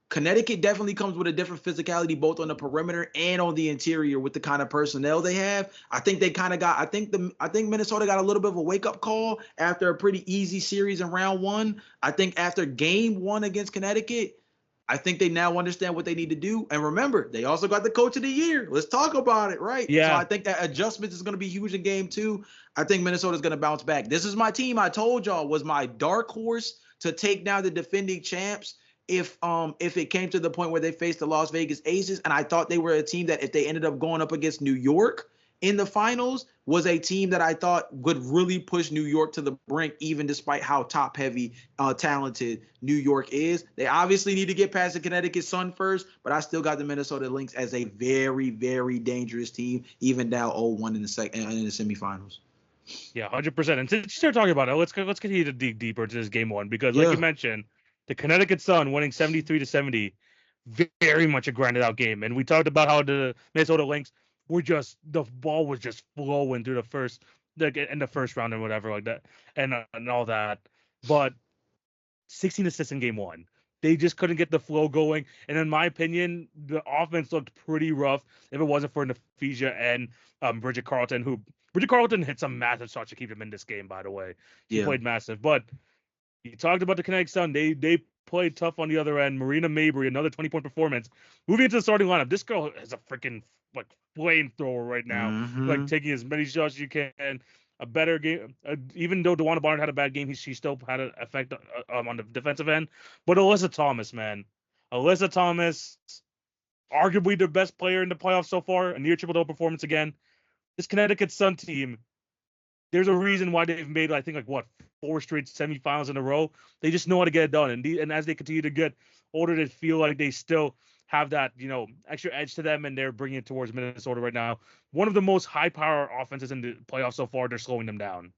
Connecticut definitely comes with a different physicality, both on the perimeter and on the interior with the kind of personnel they have. I think I think Minnesota got a little bit of a wake-up call after a pretty easy series in round 1. I think after game 1 against Connecticut, I think they now understand what they need to do. And remember, they also got the coach of the year. Let's talk about it, right? Yeah. So I think that adjustment is going to be huge in game 2. I think Minnesota's going to bounce back. This is my team. I told y'all was my dark horse to take down the defending champs if it came to the point where they faced the Las Vegas Aces. And I thought they were a team that if they ended up going up against New York in the finals, was a team that I thought would really push New York to the brink, even despite how top-heavy, talented New York is. They obviously need to get past the Connecticut Sun first, but I still got the Minnesota Lynx as a very, very dangerous team, even now 0-1 in the semifinals. Yeah, 100%. And since you start talking about it, let's continue to dig deeper into this game 1, because like you mentioned, the Connecticut Sun winning 73-70, very much a grinded out game. And we talked about how the Minnesota Lynx the ball was just flowing through the first like in the first round and whatever like that, and all that. But 16 assists in game one. They just couldn't get the flow going. And in my opinion, the offense looked pretty rough if it wasn't for Nafisia and Bridget Carlton, who Bridget Carlton hit some massive shots to keep him in this game, by the way. She played massive. But you talked about the Kinetic Sun. They played tough on the other end. Marina Mabry, another 20-point performance. Moving into the starting lineup, this girl is a freaking like flamethrower right now. Like taking as many shots as you can. A better game, even though DeWanna Barnard had a bad game, she still had an effect on the defensive end. But Alyssa Thomas, man, Alyssa Thomas, arguably the best player in the playoffs so far, a near triple-double performance again. This Connecticut Sun team, there's a reason why they've made, I think, like what, 4 straight semifinals in a row. They just know how to get it done, and as they continue to get older, they feel like they still have that, extra edge to them, and they're bringing it towards Minnesota right now. One of the most high-power offenses in the playoffs so far. They're slowing them down.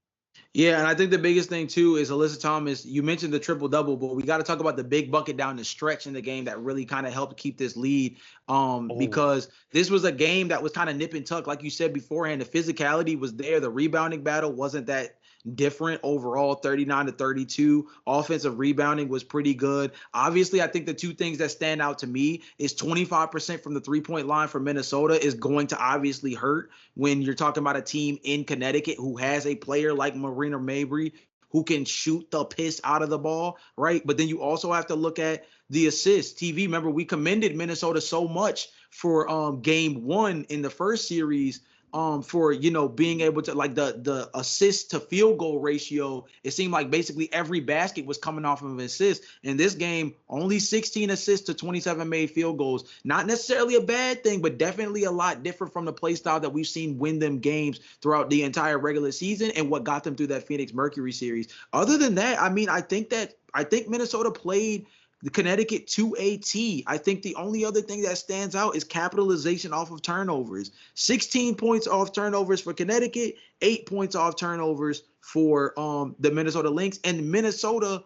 Yeah, and I think the biggest thing too is Alyssa Thomas. You mentioned the triple double, but we got to talk about the big bucket down the stretch in the game that really kind of helped keep this lead. Because this was a game that was kind of nip and tuck, like you said beforehand. The physicality was there. The rebounding battle wasn't that different overall. 39-32. Offensive rebounding was pretty good. Obviously, I think the two things that stand out to me is 25% from the 3-point line for Minnesota is going to obviously hurt when you're talking about a team in Connecticut who has a player like Marina Mabry who can shoot the piss out of the ball, right? But then you also have to look at the assists. TV, remember, we commended Minnesota so much for game one in the first series for, being able to, like, the assist to field goal ratio. It seemed like basically every basket was coming off of an assist. In this game, only 16 assists to 27 made field goals. Not necessarily a bad thing, but definitely a lot different from the play style that we've seen win them games throughout the entire regular season and what got them through that Phoenix Mercury series. Other than that, I mean, I think Minnesota played the Connecticut to a T. I think the only other thing that stands out is capitalization off of turnovers. 16 points off turnovers for Connecticut, 8 points off turnovers for the Minnesota Lynx, and Minnesota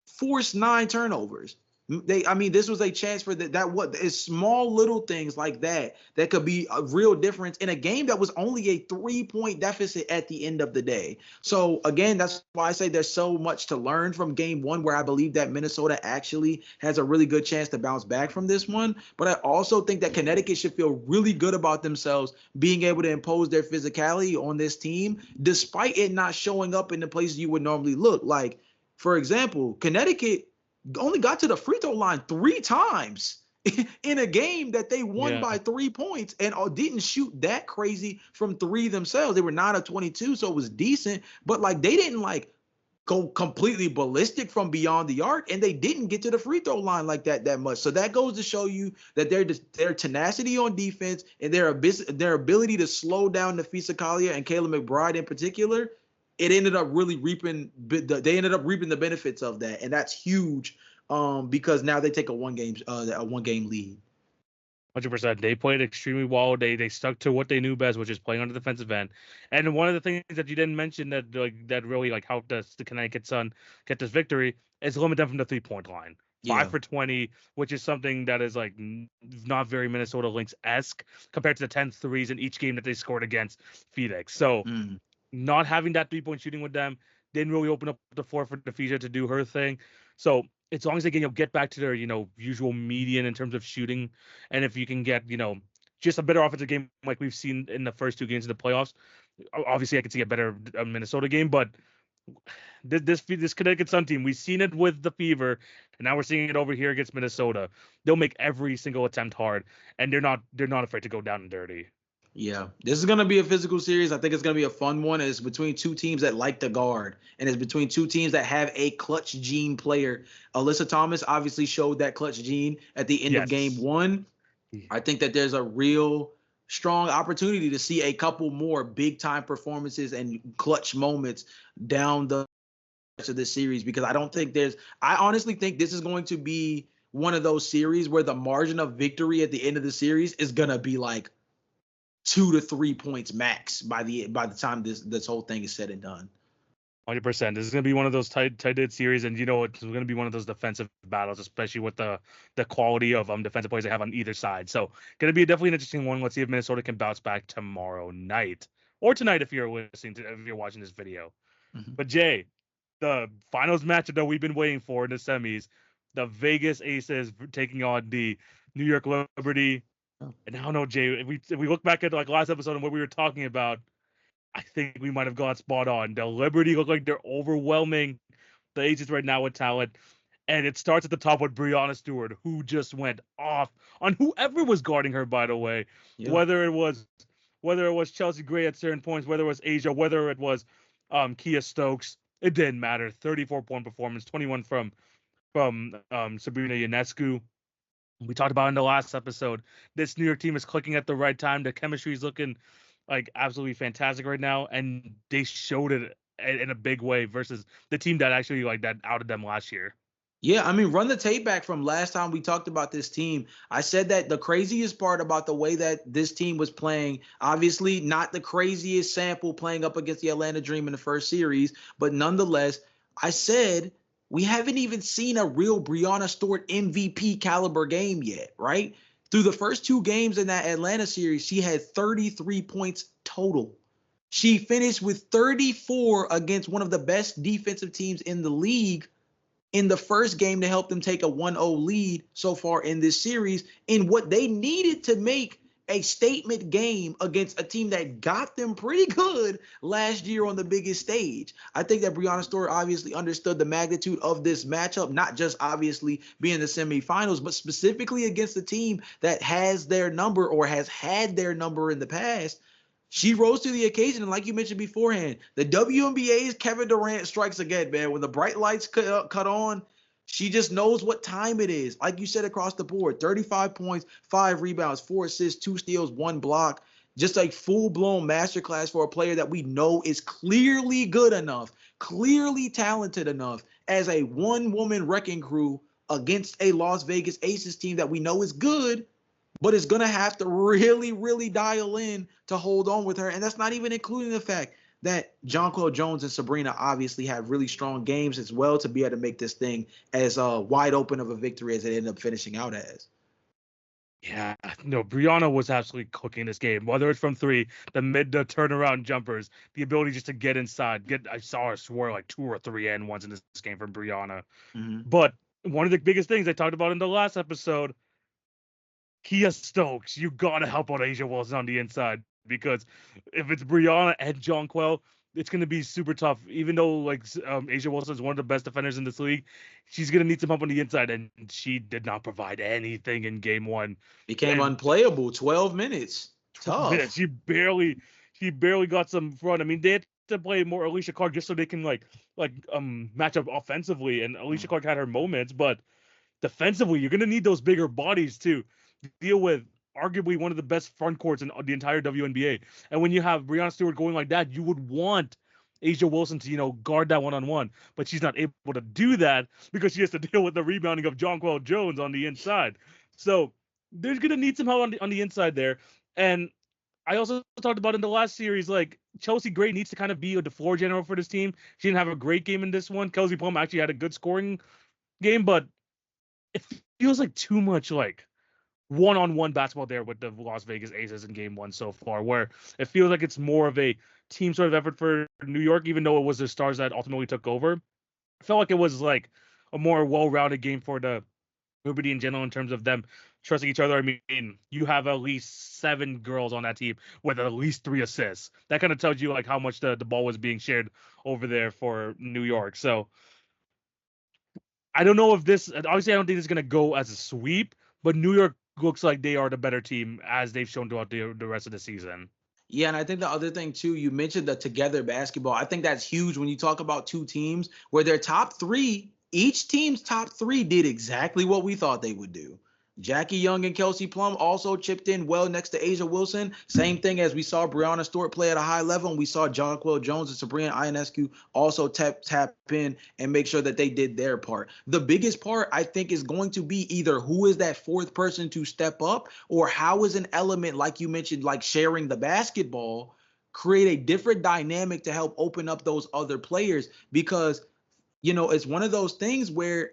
forced 9 turnovers. This was a chance for it's small little things like that could be a real difference in a game that was only a 3-point deficit at the end of the day. So again, that's why I say there's so much to learn from game one, where I believe that Minnesota actually has a really good chance to bounce back from this one. But I also think that Connecticut should feel really good about themselves being able to impose their physicality on this team, despite it not showing up in the places you would normally look. Like, for example, Connecticut only got to the free throw line 3 times in a game that they won by 3 points, and didn't shoot that crazy from 3 themselves. They were 9 of 22, so it was decent, but like they didn't like go completely ballistic from beyond the arc, and they didn't get to the free throw line like that much. So that goes to show you that their tenacity on defense and their ability to slow down Nafisa Kalia and Kayla McBride in particular, it ended up really reaping the benefits of that, and that's huge because now they take a one game lead. 100%. They played extremely well. They stuck to what they knew best, which is playing on the defensive end. And one of the things that you didn't mention that really helped us, the Connecticut Sun, get this victory is limit them from the 3-point line. 5 for 20, which is something that is like not very Minnesota Lynx-esque compared to the 10 threes in each game that they scored against Phoenix. So not having that 3-point shooting with them didn't really open up the floor for Nafisa to do her thing. So as long as they can get back to their usual median in terms of shooting, and if you can get just a better offensive game like we've seen in the first 2 games of the playoffs, obviously I could see a better Minnesota game. But this Connecticut Sun team, we've seen it with the Fever, and now we're seeing it over here against Minnesota. They'll make every single attempt hard, and they're not afraid to go down and dirty. Yeah, this is going to be a physical series. I think it's going to be a fun one. It's between 2 teams that like to guard, and it's between 2 teams that have a clutch gene player. Alyssa Thomas obviously showed that clutch gene at the end of game 1. I think that there's a real strong opportunity to see a couple more big-time performances and clutch moments down the rest of this series, because I honestly think this is going to be one of those series where the margin of victory at the end of the series is going to be like 2 to 3 points max by the time this whole thing is said and done. 100%. This is going to be one of those tight series, and it's going to be one of those defensive battles, especially with the quality of defensive players they have on either side. So going to be definitely an interesting one. Let's see if Minnesota can bounce back tomorrow night. or tonight if you're watching this video. Mhm. But Jay, the finals matchup that we've been waiting for in the semis, the Vegas Aces taking on the New York Liberty. Oh. And I don't know, Jay, if we look back at like last episode and what we were talking about, I think we might have got spot on. The Liberty look like they're overwhelming the Aces right now with talent. And it starts at the top with Brianna Stewart, who just went off on whoever was guarding her, by the way. Yeah. Whether it was Chelsea Gray at certain points, whether it was Asia, whether it was Kia Stokes, it didn't matter. 34-point performance, 21 from Sabrina Ionescu. We talked about in the last episode. This New York team is clicking at the right time. The chemistry is looking like absolutely fantastic right now, and they showed it in a big way versus the team that actually like that outed them last year. Yeah, I mean, run the tape back from last time we talked about this team. I said that the craziest part about the way that this team was playing, obviously not the craziest sample playing up against the Atlanta Dream in the first series, but nonetheless, I said we haven't even seen a real Brianna Stewart MVP caliber game yet, right? Through the first two games in that Atlanta series, she had 33 points total. She finished with 34 against one of the best defensive teams in the league in the first game to help them take a 1-0 lead so far in this series in what they needed to make a statement game against a team that got them pretty good last year on the biggest stage. I think that Brianna Stewart obviously understood the magnitude of this matchup, not just obviously being the semifinals, but specifically against a team that has their number or has had their number in the past. She rose to the occasion, and like you mentioned beforehand, the WNBA's Kevin Durant strikes again, man. When the bright lights cut on, she just knows what time it is. Like you said, across the board, 35 points, 5 rebounds, 4 assists, 2 steals, 1 block. Just a full-blown masterclass for a player that we know is clearly good enough, clearly talented enough as a one-woman wrecking crew against a Las Vegas Aces team that we know is good, but it's going to have to really, really dial in to hold on with her. And that's not even including the fact that Jonquel Jones and Sabrina obviously have really strong games as well to be able to make this thing as wide open of a victory as it ended up finishing out as. Yeah, no, Brianna was absolutely cooking this game. Whether it's from three, the turnaround jumpers, the ability just to get inside. I saw her score like 2 or 3 and ones in this game from Brianna. Mm-hmm. But one of the biggest things I talked about in the last episode, Kia Stokes, you gotta help out Asia Wilson on the inside, because if it's Brianna and Jonquel, it's gonna be super tough. Even though like Asia Wilson is one of the best defenders in this league, she's gonna need some help on the inside, and she did not provide anything in game one. Became unplayable. 12 minutes. Tough. She barely got some run. I mean, they had to play more Alicia Clark just so they can match up offensively, and Alicia Clark had her moments, but defensively, you're gonna need those bigger bodies too. Deal with arguably one of the best front courts in the entire WNBA. And when you have Brianna Stewart going like that, you would want Asia Wilson to, guard that one-on-one. But she's not able to do that because she has to deal with the rebounding of Jonquel Jones on the inside. So there's going to need some help on the inside there. And I also talked about in the last series, like Chelsea Gray needs to kind of be the floor general for this team. She didn't have a great game in this one. Kelsey Plum actually had a good scoring game, but it feels like too much like one-on-one basketball there with the Las Vegas Aces in game one so far, where it feels like it's more of a team sort of effort for New York, even though it was the Stars that ultimately took over. I felt like it was like a more well-rounded game for the Liberty in general in terms of them trusting each other. I mean, you have at least 7 girls on that team with at least 3 assists. That kind of tells you like how much the ball was being shared over there for New York. So I don't know if this, obviously I don't think it's going to go as a sweep, but New York looks like they are the better team as they've shown throughout the rest of the season. Yeah, and I think the other thing too, you mentioned the together basketball. I think that's huge when you talk about two teams where their top 3, each team's top 3 did exactly what we thought they would do. Jackie Young and Kelsey Plum also chipped in well next to Asia Wilson. Same thing as we saw Brianna Stewart play at a high level, and we saw Jonquel Jones and Sabrina Ionescu also tap in and make sure that they did their part. The biggest part, I think, is going to be either who is that fourth person to step up, or how is an element, like you mentioned, like sharing the basketball, create a different dynamic to help open up those other players. Because, it's one of those things where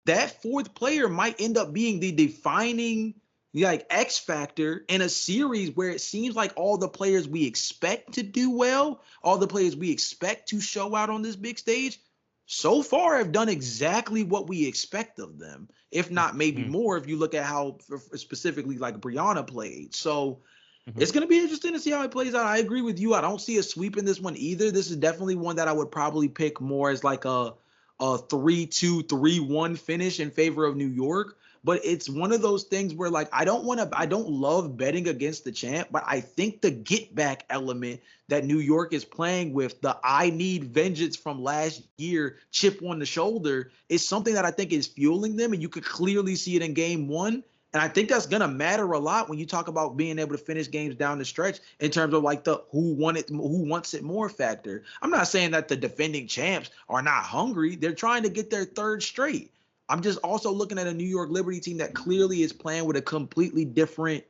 that fourth player might end up being the defining like X factor in a series where it seems like all the players we expect to do well, all the players we expect to show out on this big stage, so far have done exactly what we expect of them, if not maybe Mhm. more if you look at how specifically like Brianna played. So Mhm. it's going to be interesting to see how it plays out. I agree with you. I don't see a sweep in this one either. This is definitely one that I would probably pick more as like a 3-2, 3-1 finish in favor of New York. But it's one of those things where like I don't love betting against the champ, but I think the get back element that New York is playing with, the I need vengeance from last year chip on the shoulder, is something that I think is fueling them. And you could clearly see it in game one. And I think that's gonna matter a lot when you talk about being able to finish games down the stretch in terms of like the who wants it more factor. I'm not saying that the defending champs are not hungry. They're trying to get their third straight. I'm just also looking at a New York Liberty team that clearly is playing with a completely different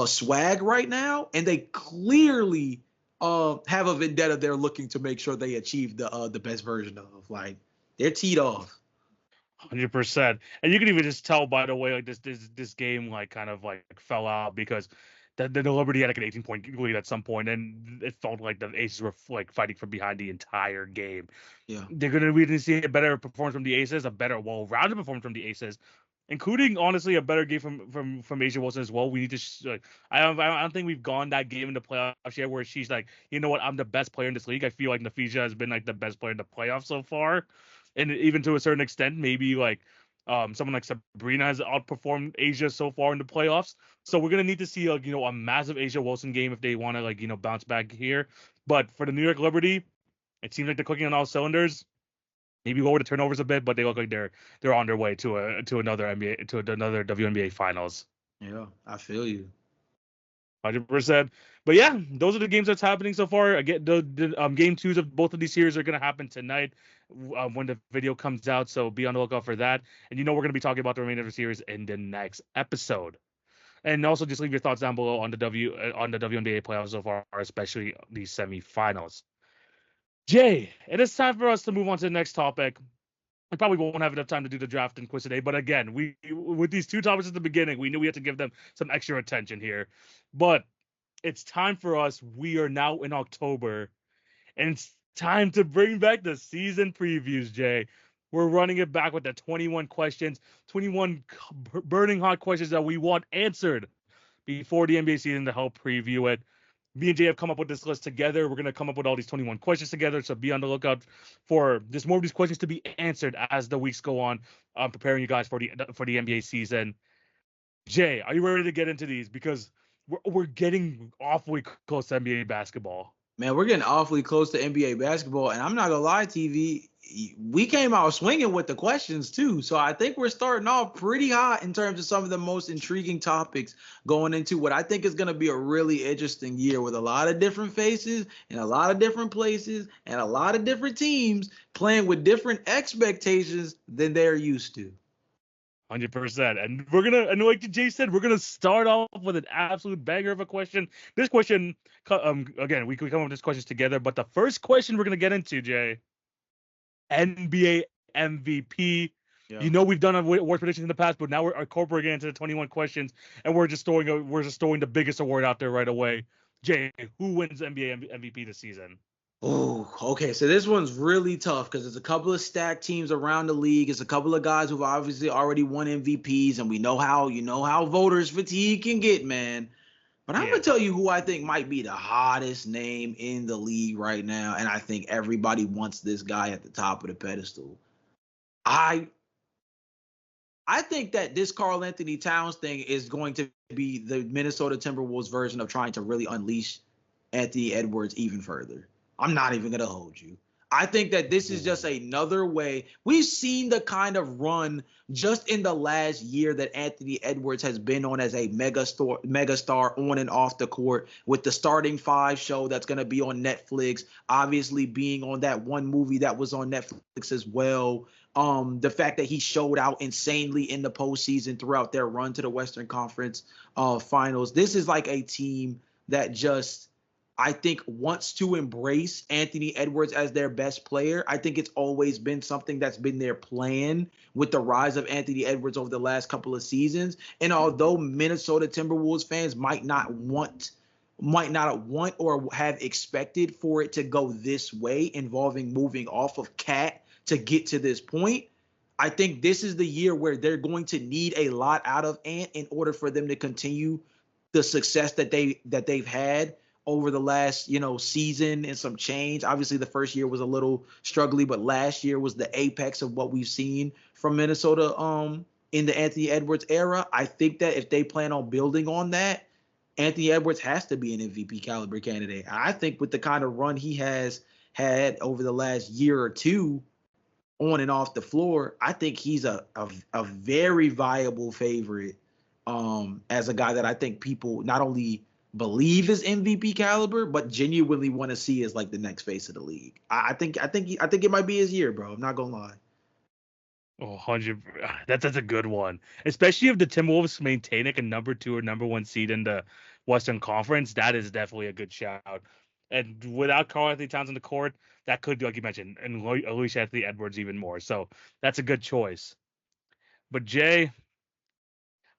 swag right now, and they clearly have a vendetta they're looking to make sure they achieve the best version of. Like they're teed off. 100%. And you can even just tell by the way like this game like kind of like fell out because the Liberty had like an 18-point lead at some point, and it felt like the Aces were like fighting from behind the entire game. Yeah. They're gonna really see a better performance from the Aces, a better well-rounded performance from the Aces, including honestly a better game from Asia Wilson as well. We need to like I don't think we've gone that game in the playoffs yet where she's like, you know what, I'm the best player in this league. I feel like Nafisha has been like the best player in the playoffs so far, and even to a certain extent, maybe like someone like Sabrina has outperformed Asia so far in the playoffs. So we're gonna need to see like a massive Asia Wilson game if they want to like bounce back here. But for the New York Liberty, it seems like they're clicking on all cylinders. Maybe lower the turnovers a bit, but they look like they're on their way to another WNBA finals. Yeah, I feel you. 100%. But yeah, those are the games that's happening so far. Again, the game twos of both of these series are going to happen tonight when the video comes out. So be on the lookout for that. And we're going to be talking about the remainder of the series in the next episode. And also just leave your thoughts down below on the WNBA playoffs so far, especially the semifinals. Jay, it is time for us to move on to the next topic. We probably won't have enough time to do the draft and quiz today, but again, we with these two topics at the beginning, we knew we had to give them some extra attention here. But it's time for us. We are now in October, and it's time to bring back the season previews, Jay. We're running it back with the 21 questions, 21 burning hot questions that we want answered before the NBA season to help preview it. Me and Jay have come up with this list together. We're going to come up with all these 21 questions together. So be on the lookout for just more of these questions to be answered as the weeks go on, preparing you guys for the NBA season. Jay, are you ready to get into these? Because we're getting awfully close to NBA basketball. Man, we're getting awfully close to NBA basketball, and I'm not gonna lie, TV. We came out swinging with the questions too, so I think we're starting off pretty hot in terms of some of the most intriguing topics going into what I think is gonna be a really interesting year with a lot of different faces in a lot of different places and a lot of different teams playing with different expectations than they're used to. 100%. And and like Jay said, we're gonna start off with an absolute banger of a question. This question, again, we could come up with these questions together, but the first question we're gonna get into, Jay, NBA MVP. Yeah. We've done award predictions in the past, but now we're incorporating it into the 21 questions, and we're just throwing the biggest award out there right away. Jay, who wins NBA MVP this season? Oh, okay. So this one's really tough because there's a couple of stacked teams around the league. It's a couple of guys who've obviously already won MVPs, and we know how voters fatigue can get, man. But I'm gonna tell you who I think might be the hottest name in the league right now, and I think everybody wants this guy at the top of the pedestal. I think that this Karl Anthony Towns thing is going to be the Minnesota Timberwolves version of trying to really unleash Anthony Edwards even further. I'm not even going to hold you. I think that this is just another way. We've seen the kind of run just in the last year that Anthony Edwards has been on as a megastar on and off the court, with the Starting Five show that's going to be on Netflix, obviously being on that one movie that was on Netflix as well. The fact that he showed out insanely in the postseason throughout their run to the Western Conference Finals. This is like a team that just I think wants to embrace Anthony Edwards as their best player. I think it's always been something that's been their plan with the rise of Anthony Edwards over the last couple of seasons. And although Minnesota Timberwolves fans might not want or have expected for it to go this way, involving moving off of Cat to get to this point, I think this is the year where they're going to need a lot out of Ant in order for them to continue the success that they've had over the last, season and some change. Obviously, the first year was a little struggly, but last year was the apex of what we've seen from Minnesota in the Anthony Edwards era. I think that if they plan on building on that, Anthony Edwards has to be an MVP caliber candidate. I think with the kind of run he has had over the last year or two on and off the floor, I think he's a very viable favorite as a guy that I think people not only believe is MVP caliber, but genuinely want to see as like the next face of the league. I think it might be his year, bro. I'm not gonna lie. Oh, 100. That's a good one, especially if the Timberwolves maintain like a number 2 or number 1 seed in the Western Conference. That is definitely a good shout. And without Karl-Anthony Towns on the court, that could, like you mentioned, and unleash Anthony Edwards even more. So that's a good choice. But Jay,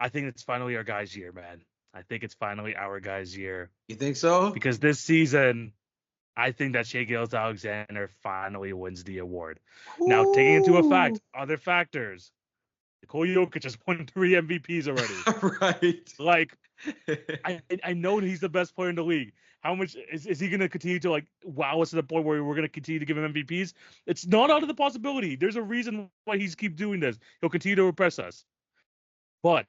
I think it's finally our guy's year, man. I think it's finally our guy's year. You think so? Because this season, I think that Shai Gilgeous-Alexander finally wins the award. Ooh. Now, taking into effect other factors, Nikola Jokic has won 3 MVPs already. Right. Like, I know he's the best player in the league. How much is he going to continue to, like, wow us to the point where we're going to continue to give him MVPs? It's not out of the possibility. There's a reason why he's keep doing this. He'll continue to repress us. But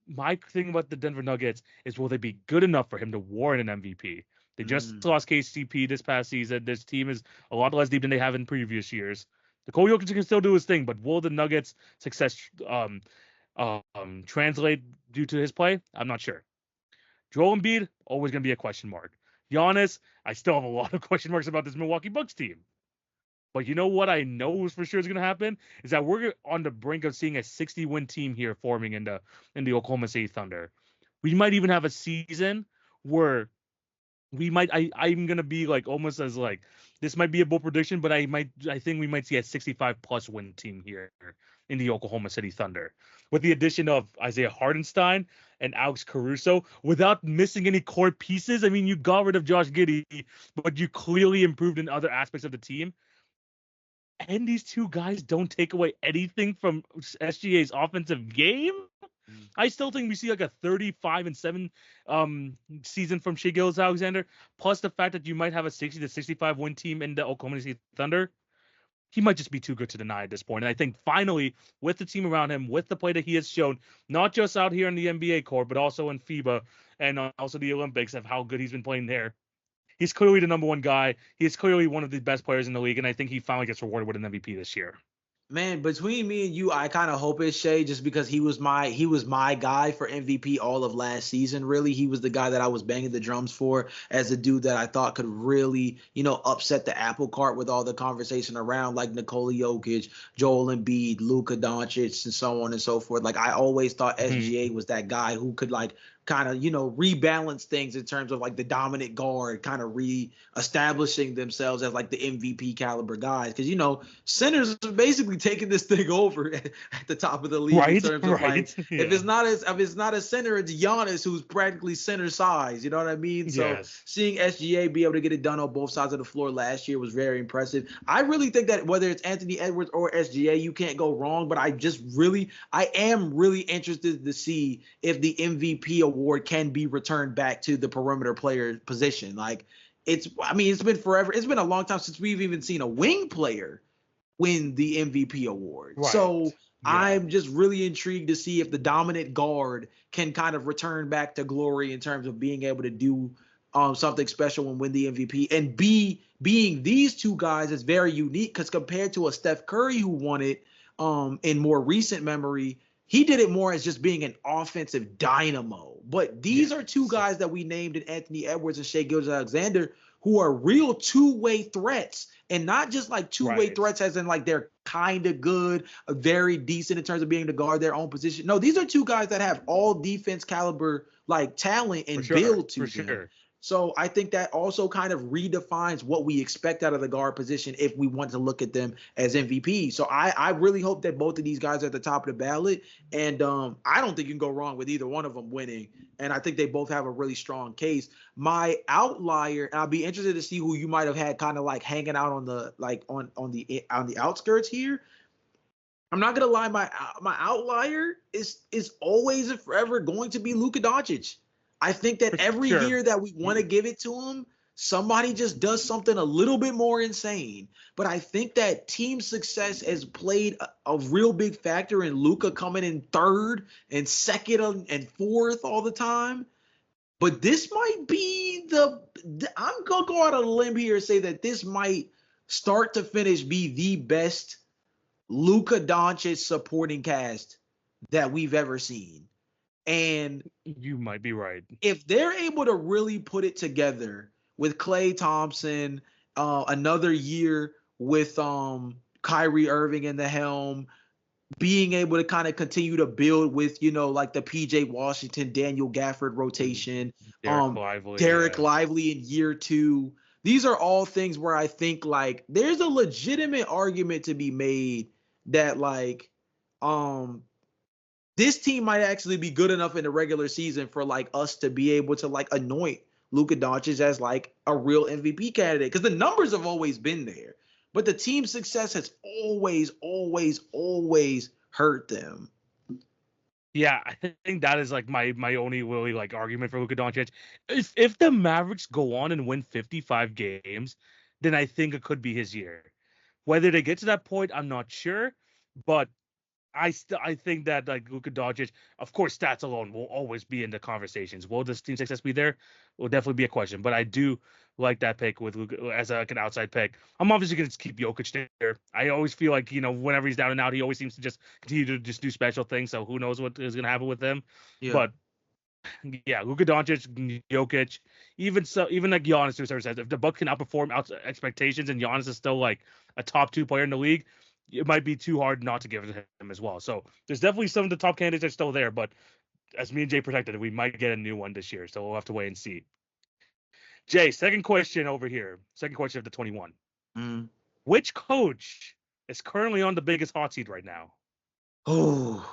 my thing about the Denver Nuggets is, will they be good enough for him to warrant an MVP? They just lost KCP this past season. This team is a lot less deep than they have in previous years. Nikola Jokic can still do his thing, but will the Nuggets' success translate due to his play? I'm not sure. Joel Embiid, always going to be a question mark. Giannis, I still have a lot of question marks about this Milwaukee Bucks team. But you know what I know for sure is going to happen is that we're on the brink of seeing a 60-win team here forming in the Oklahoma City Thunder. We might even have a season where we might. I'm gonna be like almost as like this might be a bold prediction, but I think we might see a 65+ win team here in the Oklahoma City Thunder with the addition of Isaiah Hartenstein and Alex Caruso without missing any core pieces. I mean, you got rid of Josh Giddey, but you clearly improved in other aspects of the team. And these two guys don't take away anything from SGA's offensive game. I still think we see like a 35-7 season from Shai Gilgeous-Alexander, plus the fact that you might have a 60 to 65 win team in the Oklahoma City Thunder. He might just be too good to deny at this point. And I think finally, with the team around him, with the play that he has shown, not just out here in the NBA court, but also in FIBA and also the Olympics, of how good he's been playing there. He's clearly the number one guy. He is clearly one of the best players in the league, and I think he finally gets rewarded with an MVP this year. Man, between me and you, I kind of hope it's Shai, just because he was my guy for MVP all of last season. Really, he was the guy that I was banging the drums for as a dude that I thought could really, upset the apple cart with all the conversation around like Nikola Jokic, Joel Embiid, Luka Doncic, and so on and so forth. Like, I always thought SGA was that guy who could kind of, rebalance things in terms of like the dominant guard, kind of re-establishing themselves as like the MVP caliber guys. Because, centers are basically taking this thing over at the top of the league in terms of like, yeah. if it's not a center, it's Giannis, who's practically center size. You know what I mean? So seeing SGA be able to get it done on both sides of the floor last year was very impressive. I really think that whether it's Anthony Edwards or SGA, you can't go wrong. But I am really interested to see if the MVP award can be returned back to the perimeter player position. Like, it's been forever. It's been a long time since we've even seen a wing player win the MVP award. Right. So I'm just really intrigued to see if the dominant guard can kind of return back to glory in terms of being able to do something special and win the MVP. And being these two guys is very unique, because compared to a Steph Curry who won it in more recent memory, he did it more as just being an offensive dynamo. But these are two guys that we named in Anthony Edwards and Shai Gilgeous-Alexander who are real two-way threats, and not just like two-way threats as in like they're kind of good, very decent in terms of being able to guard their own position. No, these are two guys that have all defense caliber like talent and build to them. Sure. So I think that also kind of redefines what we expect out of the guard position if we want to look at them as MVP. So I really hope that both of these guys are at the top of the ballot. And I don't think you can go wrong with either one of them winning. And I think they both have a really strong case. My outlier, and I'll be interested to see who you might have had kind of like hanging out on the on the outskirts here. I'm not gonna lie, my outlier is always and forever going to be Luka Doncic. I think that every year that we want to give it to him, somebody just does something a little bit more insane. But I think that team success has played a real big factor in Luka coming in third and second and fourth all the time. But this might be I'm gonna go out on a limb here and say that this might start to finish be the best Luka Doncic supporting cast that we've ever seen. And you might be right. If they're able to really put it together with Klay Thompson, another year with Kyrie Irving in the helm, being able to kind of continue to build with, like the PJ Washington, Daniel Gafford rotation, Derek Lively in year 2. These are all things where I think like there's a legitimate argument to be made that like this team might actually be good enough in the regular season for like us to be able to like anoint Luka Doncic as like a real MVP candidate, because the numbers have always been there, but the team success has always hurt them. Yeah, I think that is like my only really like argument for Luka Doncic. If the Mavericks go on and win 55 games, then I think it could be his year. Whether they get to that point, I'm not sure, but I think that like Luka Doncic, of course, stats alone will always be in the conversations. Will this team success be there? Will definitely be a question. But I do like that pick with Luka as like an outside pick. I'm obviously going to keep Jokic there. I always feel like, whenever he's down and out, he always seems to just continue to just do special things. So who knows what is going to happen with him? Yeah. But yeah, Luka Doncic, Jokic, even like Giannis to a certain extent. If the Bucks can outperform expectations and Giannis is still like a top 2 player in the league, it might be too hard not to give it to him as well. So there's definitely some of the top candidates are still there, but as me and Jay predicted, we might get a new one this year. So we'll have to wait and see. Jay, second question over here. Second question of the 21. Which coach is currently on the biggest hot seat right now? Oh,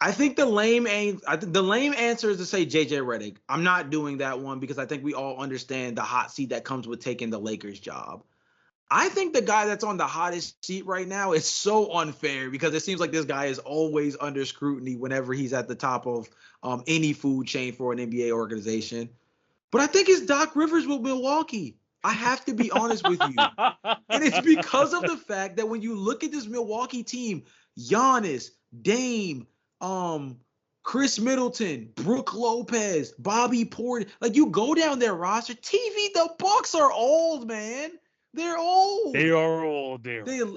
I think the lame answer is to say JJ Redick. I'm not doing that one because I think we all understand the hot seat that comes with taking the Lakers job. I think the guy that's on the hottest seat right now is so unfair because it seems like this guy is always under scrutiny whenever he's at the top of any food chain for an NBA organization. But I think it's Doc Rivers with Milwaukee. I have to be honest with you. And it's because of the fact that when you look at this Milwaukee team, Giannis, Dame, Chris Middleton, Brook Lopez, Bobby Portis, like you go down their roster, the Bucks are old, man. They're old. They are old.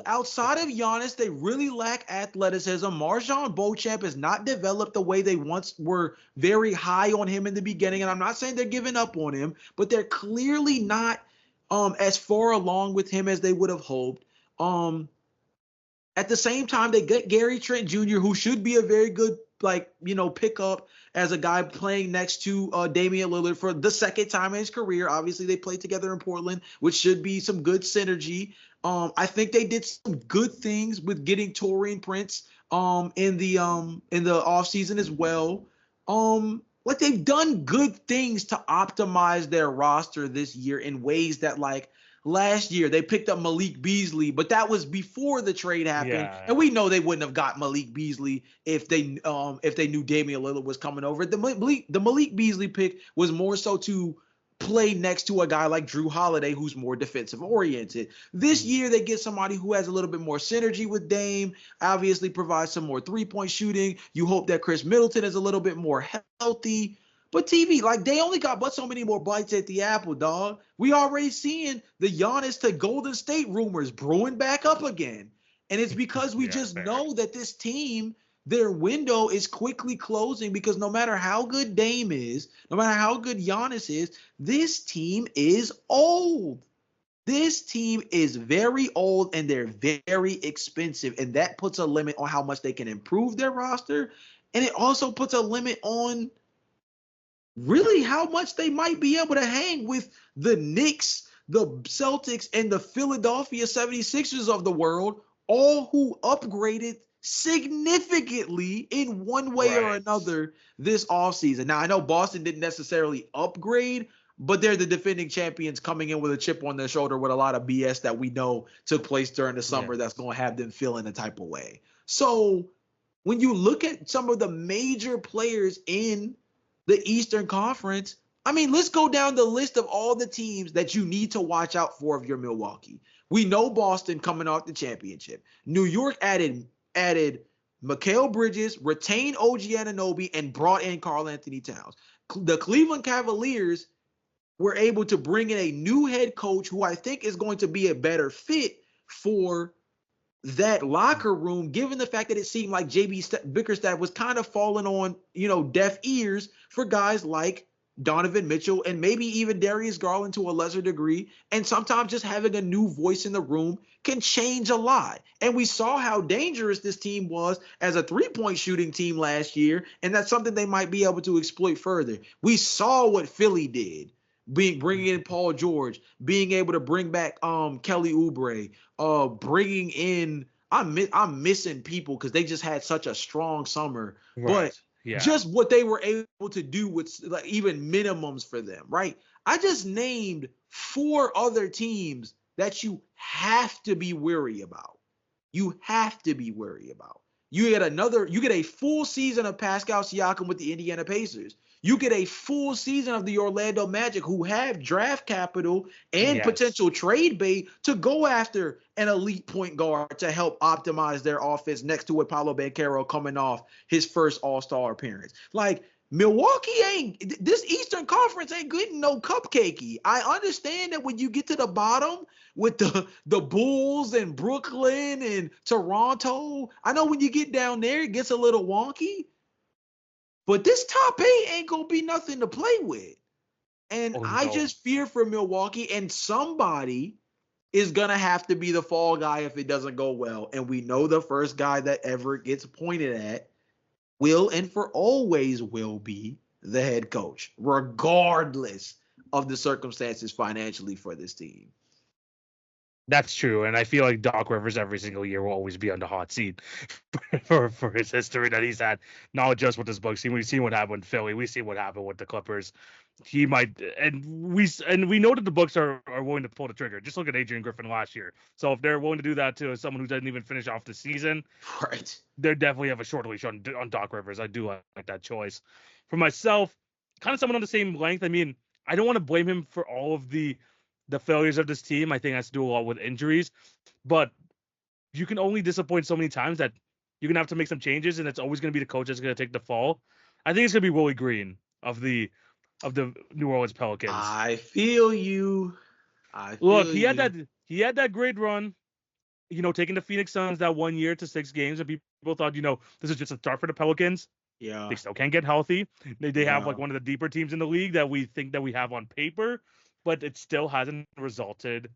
Outside of Giannis, they really lack athleticism. MarJon Beauchamp has not developed the way they once were very high on him in the beginning. And I'm not saying they're giving up on him, but they're clearly not as far along with him as they would have hoped. At the same time, they get Gary Trent Jr., who should be a very good pickup as a guy playing next to Damian Lillard for the second time in his career. Obviously, they played together in Portland, which should be some good synergy. I think they did some good things with getting Taurean Prince in the offseason as well. Like they've done good things to optimize their roster this year in ways that like last year they picked up Malik Beasley, but that was before the trade happened. Yeah. And we know they wouldn't have got Malik Beasley if they knew Damian Lillard was coming over. The Malik Beasley pick was more so to play next to a guy like Drew Holiday, who's more defensive oriented. This year they get somebody who has a little bit more synergy with Dame, obviously provides some more 3-point shooting. You hope that Chris Middleton is a little bit more healthy. But TV, like they only got but so many more bites at the apple, dog. We already seeing the Giannis to Golden State rumors brewing back up again. And it's because we know that this team, their window is quickly closing because no matter how good Dame is, no matter how good Giannis is, this team is old. This team is very old and they're very expensive. And that puts a limit on how much they can improve their roster. And it also puts a limit on really how much they might be able to hang with the Knicks, the Celtics, and the Philadelphia 76ers of the world, all who upgraded significantly in one way or Right. another this offseason. Now, I know Boston didn't necessarily upgrade, but they're the defending champions coming in with a chip on their shoulder with a lot of BS that we know took place during the Yeah. summer that's going to have them feeling a type of way. So when you look at some of the major players in the Eastern Conference, I mean, let's go down the list of all the teams that you need to watch out for if you're Milwaukee. We know Boston coming off the championship. New York added Mikal Bridges, retained OG Anunoby, and brought in Karl Anthony Towns. The Cleveland Cavaliers were able to bring in a new head coach who I think is going to be a better fit for that locker room, given the fact that it seemed like JB Bickerstaff was kind of falling on, deaf ears for guys like Donovan Mitchell and maybe even Darius Garland to a lesser degree. And sometimes just having a new voice in the room can change a lot. And we saw how dangerous this team was as a three-point shooting team last year. And that's something they might be able to exploit further. We saw what Philly did. Bringing in Paul George, being able to bring back Kelly Oubre, bringing in I'm missing people because they just had such a strong summer, Right. but Yeah. just what they were able to do with like even minimums for them, right? I just named 4 other teams that you have to be wary about. You have to be wary about. You get a full season of Pascal Siakam with the Indiana Pacers. You get a full season of the Orlando Magic, who have draft capital and Yes. potential trade bait to go after an elite point guard to help optimize their offense next to Paolo Banchero coming off his first All-Star appearance. Like, Milwaukee this Eastern Conference ain't getting no cupcakey. I understand that when you get to the bottom with the Bulls and Brooklyn and Toronto, I know when you get down there, it gets a little wonky. But this top 8 ain't going to be nothing to play with. And I just fear for Milwaukee, and somebody is going to have to be the fall guy if it doesn't go well. And we know the first guy that ever gets pointed at will and for always will be the head coach, regardless of the circumstances financially for this team. That's true, and I feel like Doc Rivers every single year will always be on the hot seat for his history that he's had. Not just with this Bucks team, we've seen what happened with Philly, we see what happened with the Clippers. He might, and we know that the Bucks are willing to pull the trigger. Just look at Adrian Griffin last year. So if they're willing to do that to someone who doesn't even finish off the season, right, they definitely have a short leash on Doc Rivers. I do like that choice. For myself, kind of someone on the same length. I mean, I don't want to blame him for all of the failures of this team. I think it has to do a lot with injuries, but you can only disappoint so many times that you're gonna have to make some changes, and it's always gonna be the coach that's gonna take the fall. I think it's gonna be Willie Green of the New Orleans Pelicans. I feel you. Look, he had that great run, taking the Phoenix Suns that 1 year to 6 games, and people thought, this is just a start for the Pelicans. Yeah, they still can't get healthy. They have like one of the deeper teams in the league that we think that we have on paper, but it still hasn't resulted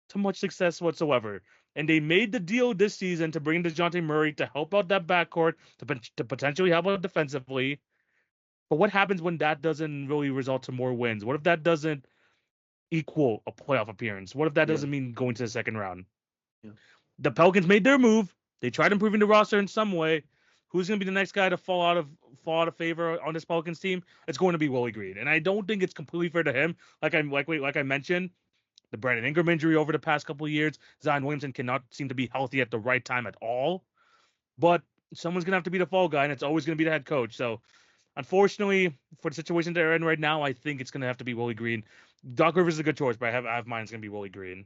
to much success whatsoever. And they made the deal this season to bring DeJounte Murray to help out that backcourt, to potentially help out defensively. But what happens when that doesn't really result to more wins? What if that doesn't equal a playoff appearance? What if that doesn't mean going to the second round? Yeah. The Pelicans made their move. They tried improving the roster in some way. Who's going to be the next guy to fall out of favor on this Pelicans team? It's going to be Willie Green, and I don't think it's completely fair to him. Like I mentioned, the Brandon Ingram injury over the past couple of years. Zion Williamson cannot seem to be healthy at the right time at all. But someone's going to have to be the fall guy, and it's always going to be the head coach. So, unfortunately, for the situation they're in right now, I think it's going to have to be Willie Green. Doc Rivers is a good choice, but I have mine. It's going to be Willie Green.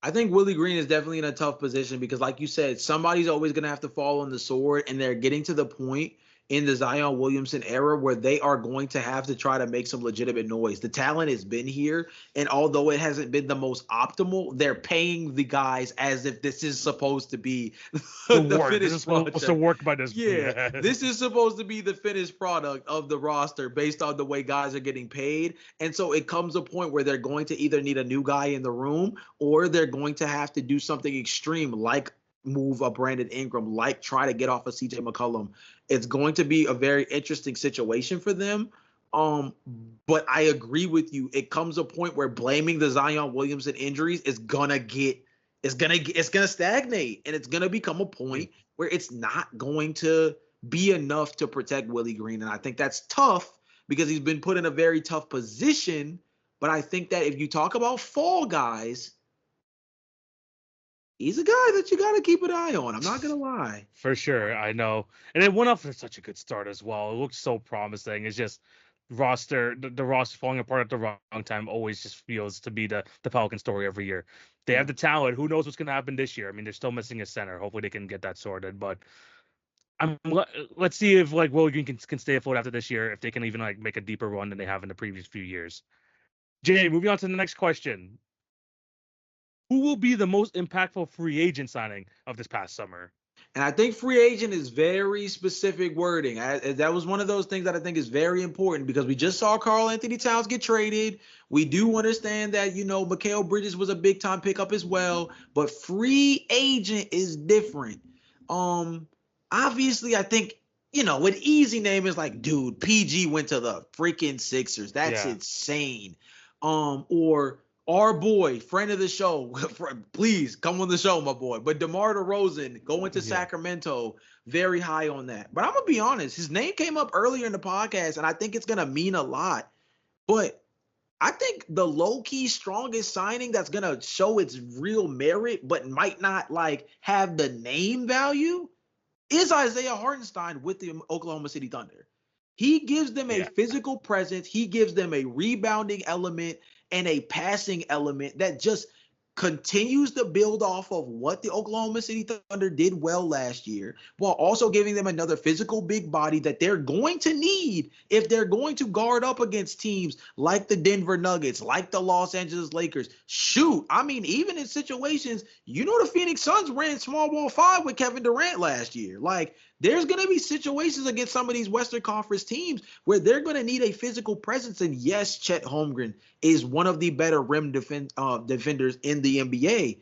I think Willie Green is definitely in a tough position because, like you said, somebody's always going to have to fall on the sword, and they're getting to the point in the Zion Williamson era where they are going to have to try to make some legitimate noise. The talent has been here, and although it hasn't been the most optimal, they're paying the guys as if this is supposed to be the finished this is supposed to work by this. Yeah, this is supposed to be the finished product of the roster based on the way guys are getting paid. And so it comes a point where they're going to either need a new guy in the room or they're going to have to do something extreme like move a Brandon Ingram, like try to get off of CJ McCollum. It's going to be a very interesting situation for them. But I agree with you. It comes a point where blaming the Zion Williamson injuries is gonna stagnate, and it's gonna become a point where it's not going to be enough to protect Willie Green. And I think that's tough because he's been put in a very tough position. But I think that if you talk about fall guys, he's a guy that you got to keep an eye on. I'm not gonna lie. For sure, I know. And it went off to such a good start as well. It looked so promising. It's just the roster falling apart at the wrong time always just feels to be the Falcon story every year. They have the talent. Who knows what's going to happen this year? I mean, they're still missing a center. Hopefully they can get that sorted. But let's see if like Will Green can stay afloat after this year, if they can even like make a deeper run than they have in the previous few years. Jay, moving on to the next question. Who will be the most impactful free agent signing of this past summer? And I think free agent is very specific wording. That was one of those things that I think is very important because we just saw Karl Anthony Towns get traded. We do understand that, Mikal Bridges was a big time pickup as well, but free agent is different. Obviously, I think, an easy name is like, dude, PG went to the freaking Sixers. That's insane. Or our boy, friend of the show, please come on the show, my boy. But DeMar DeRozan going to Sacramento, very high on that. But I'm going to be honest, his name came up earlier in the podcast, and I think it's going to mean a lot. But I think the low-key strongest signing that's going to show its real merit but might not, have the name value is Isaiah Hartenstein with the Oklahoma City Thunder. He gives them a physical presence. He gives them a rebounding element and a passing element that just continues to build off of what the Oklahoma City Thunder did well last year, while also giving them another physical big body that they're going to need if they're going to guard up against teams like the Denver Nuggets, like the Los Angeles Lakers. Shoot, I mean, even in situations, the Phoenix Suns ran small ball 5 with Kevin Durant last year. There's going to be situations against some of these Western Conference teams where they're going to need a physical presence. And yes, Chet Holmgren is one of the better rim defenders in the NBA.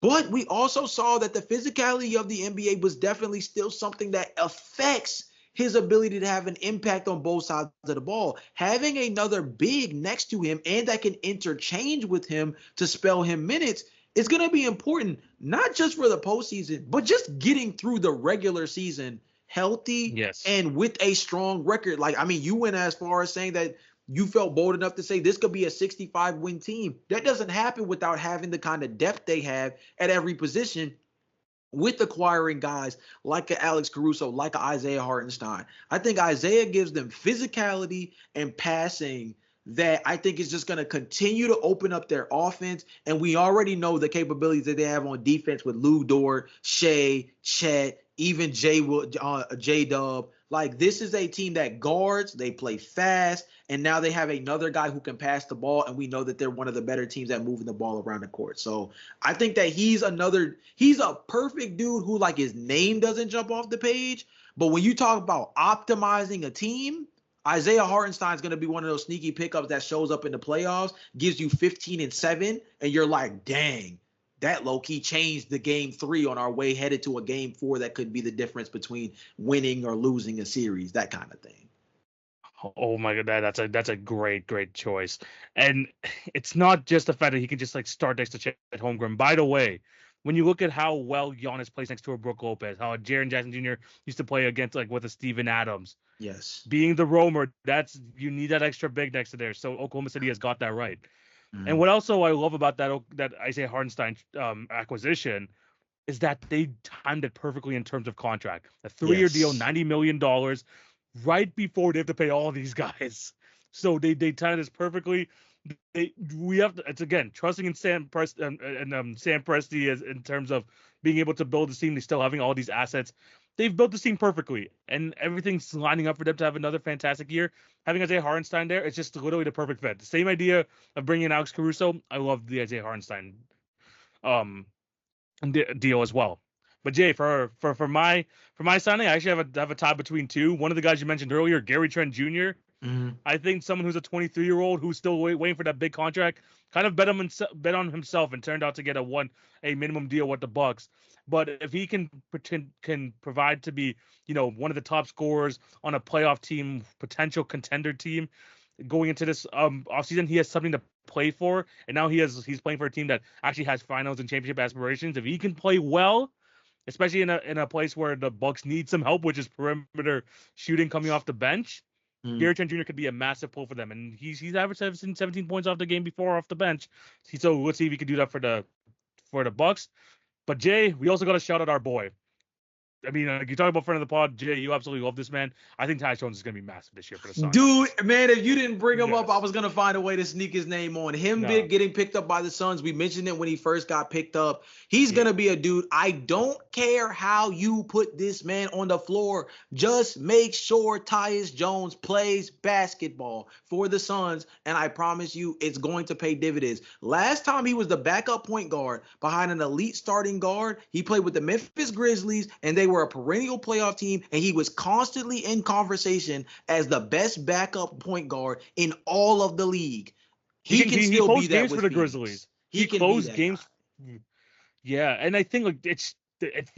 But we also saw that the physicality of the NBA was definitely still something that affects his ability to have an impact on both sides of the ball. Having another big next to him and that can interchange with him to spell him minutes is going to be important, not just for the postseason, but just getting through the regular season healthy and with a strong record. You went as far as saying that you felt bold enough to say this could be a 65-win team. That doesn't happen without having the kind of depth they have at every position with acquiring guys like a Alex Caruso, like a Isaiah Hartenstein. I think Isaiah gives them physicality and passing that I think is just going to continue to open up their offense. And we already know the capabilities that they have on defense with Lou Dort, Shea, Chet, even J-Dub. This is a team that guards, they play fast, and now they have another guy who can pass the ball, and we know that they're one of the better teams at moving the ball around the court. So I think that he's a perfect dude who, his name doesn't jump off the page, but when you talk about optimizing a team, Isaiah Hartenstein is going to be one of those sneaky pickups that shows up in the playoffs, gives you 15 and 7, and you're like, dang, that low-key changed the game 3 on our way headed to a game 4 that could be the difference between winning or losing a series, that kind of thing. Oh my god, that's a great choice. And it's not just the fact that he can just start next to Chet Holmgren. By the way, when you look at how well Giannis plays next to a Brook Lopez, how Jaren Jackson Jr. used to play against with a Steven Adams. Yes. Being the roamer, you need that extra big next to there. So Oklahoma City has got that right. Mm-hmm. And what also I love about that Isaiah Hartenstein acquisition is that they timed it perfectly in terms of contract. A 3-year deal, $90 million, right before they have to pay all these guys. So they timed this perfectly. It's again trusting in Sam Presti as in terms of being able to build this team. They still having all these assets. They've built this team perfectly, and everything's lining up for them to have another fantastic year. Having Isaiah Hartenstein there, it's just literally the perfect fit. The same idea of bringing in Alex Caruso. I love the Isaiah Hartenstein deal as well. But Jay, for my signing, I actually have a tie between two. One of the guys you mentioned earlier, Gary Trent Jr. Mm-hmm. I think someone who's a 23-year-old who's still waiting for that big contract kind of bet on himself and turned out to get a minimum deal with the Bucks. But if he can provide to be, one of the top scorers on a playoff team, potential contender team, going into this offseason, he has something to play for, and now he's playing for a team that actually has finals and championship aspirations. If he can play well, especially in a place where the Bucks need some help, which is perimeter shooting coming off the bench, Gary Trent Jr. could be a massive pull for them, and he's averaged 17 points off the game before off the bench. So let's see if he can do that for the Bucks. But Jay, we also got to shout out our boy. I mean, you talk about friend of the pod, Jay. You absolutely love this man. I think Tyus Jones is going to be massive this year for the Suns. Dude, man, if you didn't bring him up, I was going to find a way to sneak his name on. Getting picked up by the Suns, we mentioned it when he first got picked up. He's going to be a dude. I don't care how you put this man on the floor. Just make sure Tyus Jones plays basketball for the Suns, and I promise you it's going to pay dividends. Last time he was the backup point guard behind an elite starting guard. He played with the Memphis Grizzlies, and they were a perennial playoff team, and he was constantly in conversation as the best backup point guard in all of the league. He can still be that games with for the Grizzlies. He can close games. Guy. Yeah, and I think that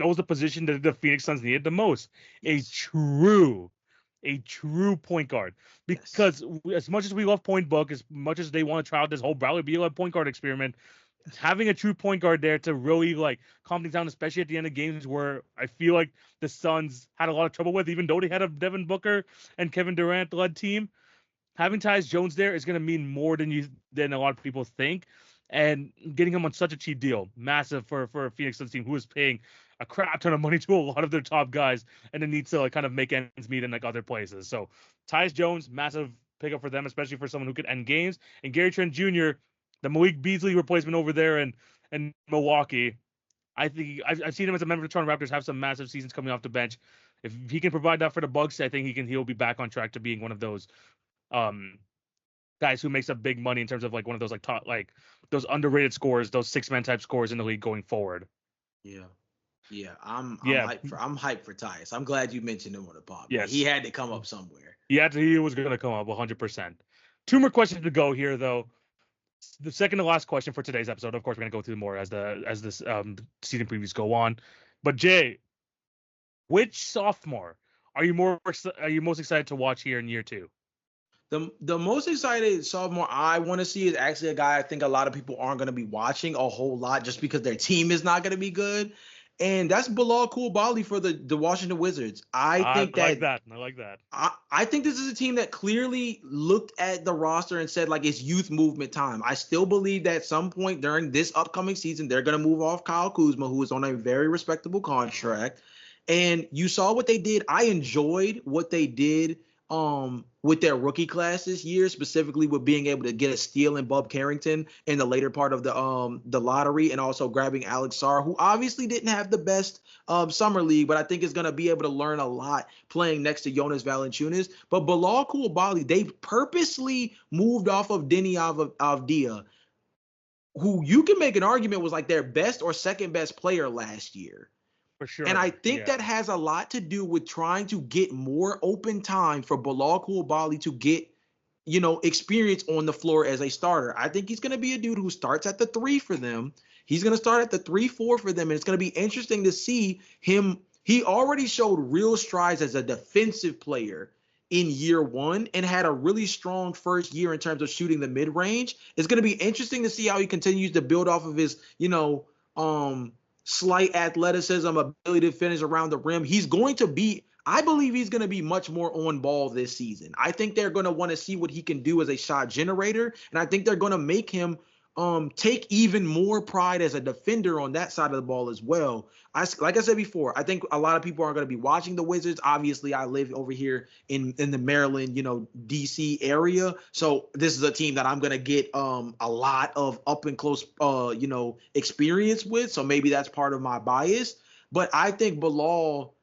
was the position that the Phoenix Suns needed the most. A true point guard. Because as much as we love Point Book, as much as they want to try out this whole Bradley Beal point guard experiment, having a true point guard there to really calm things down, especially at the end of games where I feel like the Suns had a lot of trouble with, even though they had a Devin Booker and Kevin Durant led team. Having Tyus Jones there is going to mean more than a lot of people think, and getting him on such a cheap deal, massive for a Phoenix Suns team who is paying a crap ton of money to a lot of their top guys, and it needs to kind of make ends meet in other places. So Tyus Jones, massive pickup for them, especially for someone who could end games, and Gary Trent Jr., the Malik Beasley replacement over there in Milwaukee. I think I've seen him as a member of the Toronto Raptors have some massive seasons coming off the bench. If he can provide that for the Bucks, I think he'll be back on track to being one of those guys who makes up big money in terms of one of those top those underrated scores, those 6-man type scores in the league going forward. Yeah, I'm hyped for Tyus. I'm glad you mentioned him on the pod. Yes, he had to come up somewhere. He was going to come up 100%. 2 more questions to go here, though. The second to last question for today's episode. Of course, we're gonna go through more as this season previews go on. But Jay, which sophomore are you most excited to watch here in year 2? The most excited sophomore I want to see is actually a guy I think a lot of people aren't going to be watching a whole lot just because their team is not going to be good. And that's Bilal Coulibaly for the Washington Wizards. I like that. I think this is a team that clearly looked at the roster and said, it's youth movement time. I still believe that at some point during this upcoming season, they're going to move off Kyle Kuzma, who is on a very respectable contract. And you saw what they did. I enjoyed what they did with their rookie class this year, specifically with being able to get a steal in Bub Carrington in the later part of the lottery, and also grabbing Alex Sarr, who obviously didn't have the best summer league, but I think is going to be able to learn a lot playing next to Jonas Valanciunas. But Bilal Coulibaly, they purposely moved off of Deni Avdija, who you can make an argument was their best or second best player last year. For sure. And I think that has a lot to do with trying to get more open time for Bilal Coulibaly to get, experience on the floor as a starter. I think he's going to be a dude who starts at the 3 for them. He's going to start at the 3-4 for them. And it's going to be interesting to see him. He already showed real strides as a defensive player in year 1 and had a really strong first year in terms of shooting the mid-range. It's going to be interesting to see how he continues to build off of his, slight athleticism, ability to finish around the rim. I believe he's going to be much more on ball this season. I think they're going to want to see what he can do as a shot generator, and I think they're going to make him take even more pride as a defender on that side of the ball as well. Like I said before, I think a lot of people are going to be watching the Wizards. Obviously, I live over here in the Maryland, DC area. So this is a team that I'm going to get a lot of up and close, experience with. So maybe that's part of my bias. But I think Bilal,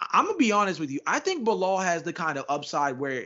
I'm going to be honest with you. I think Bilal has the kind of upside where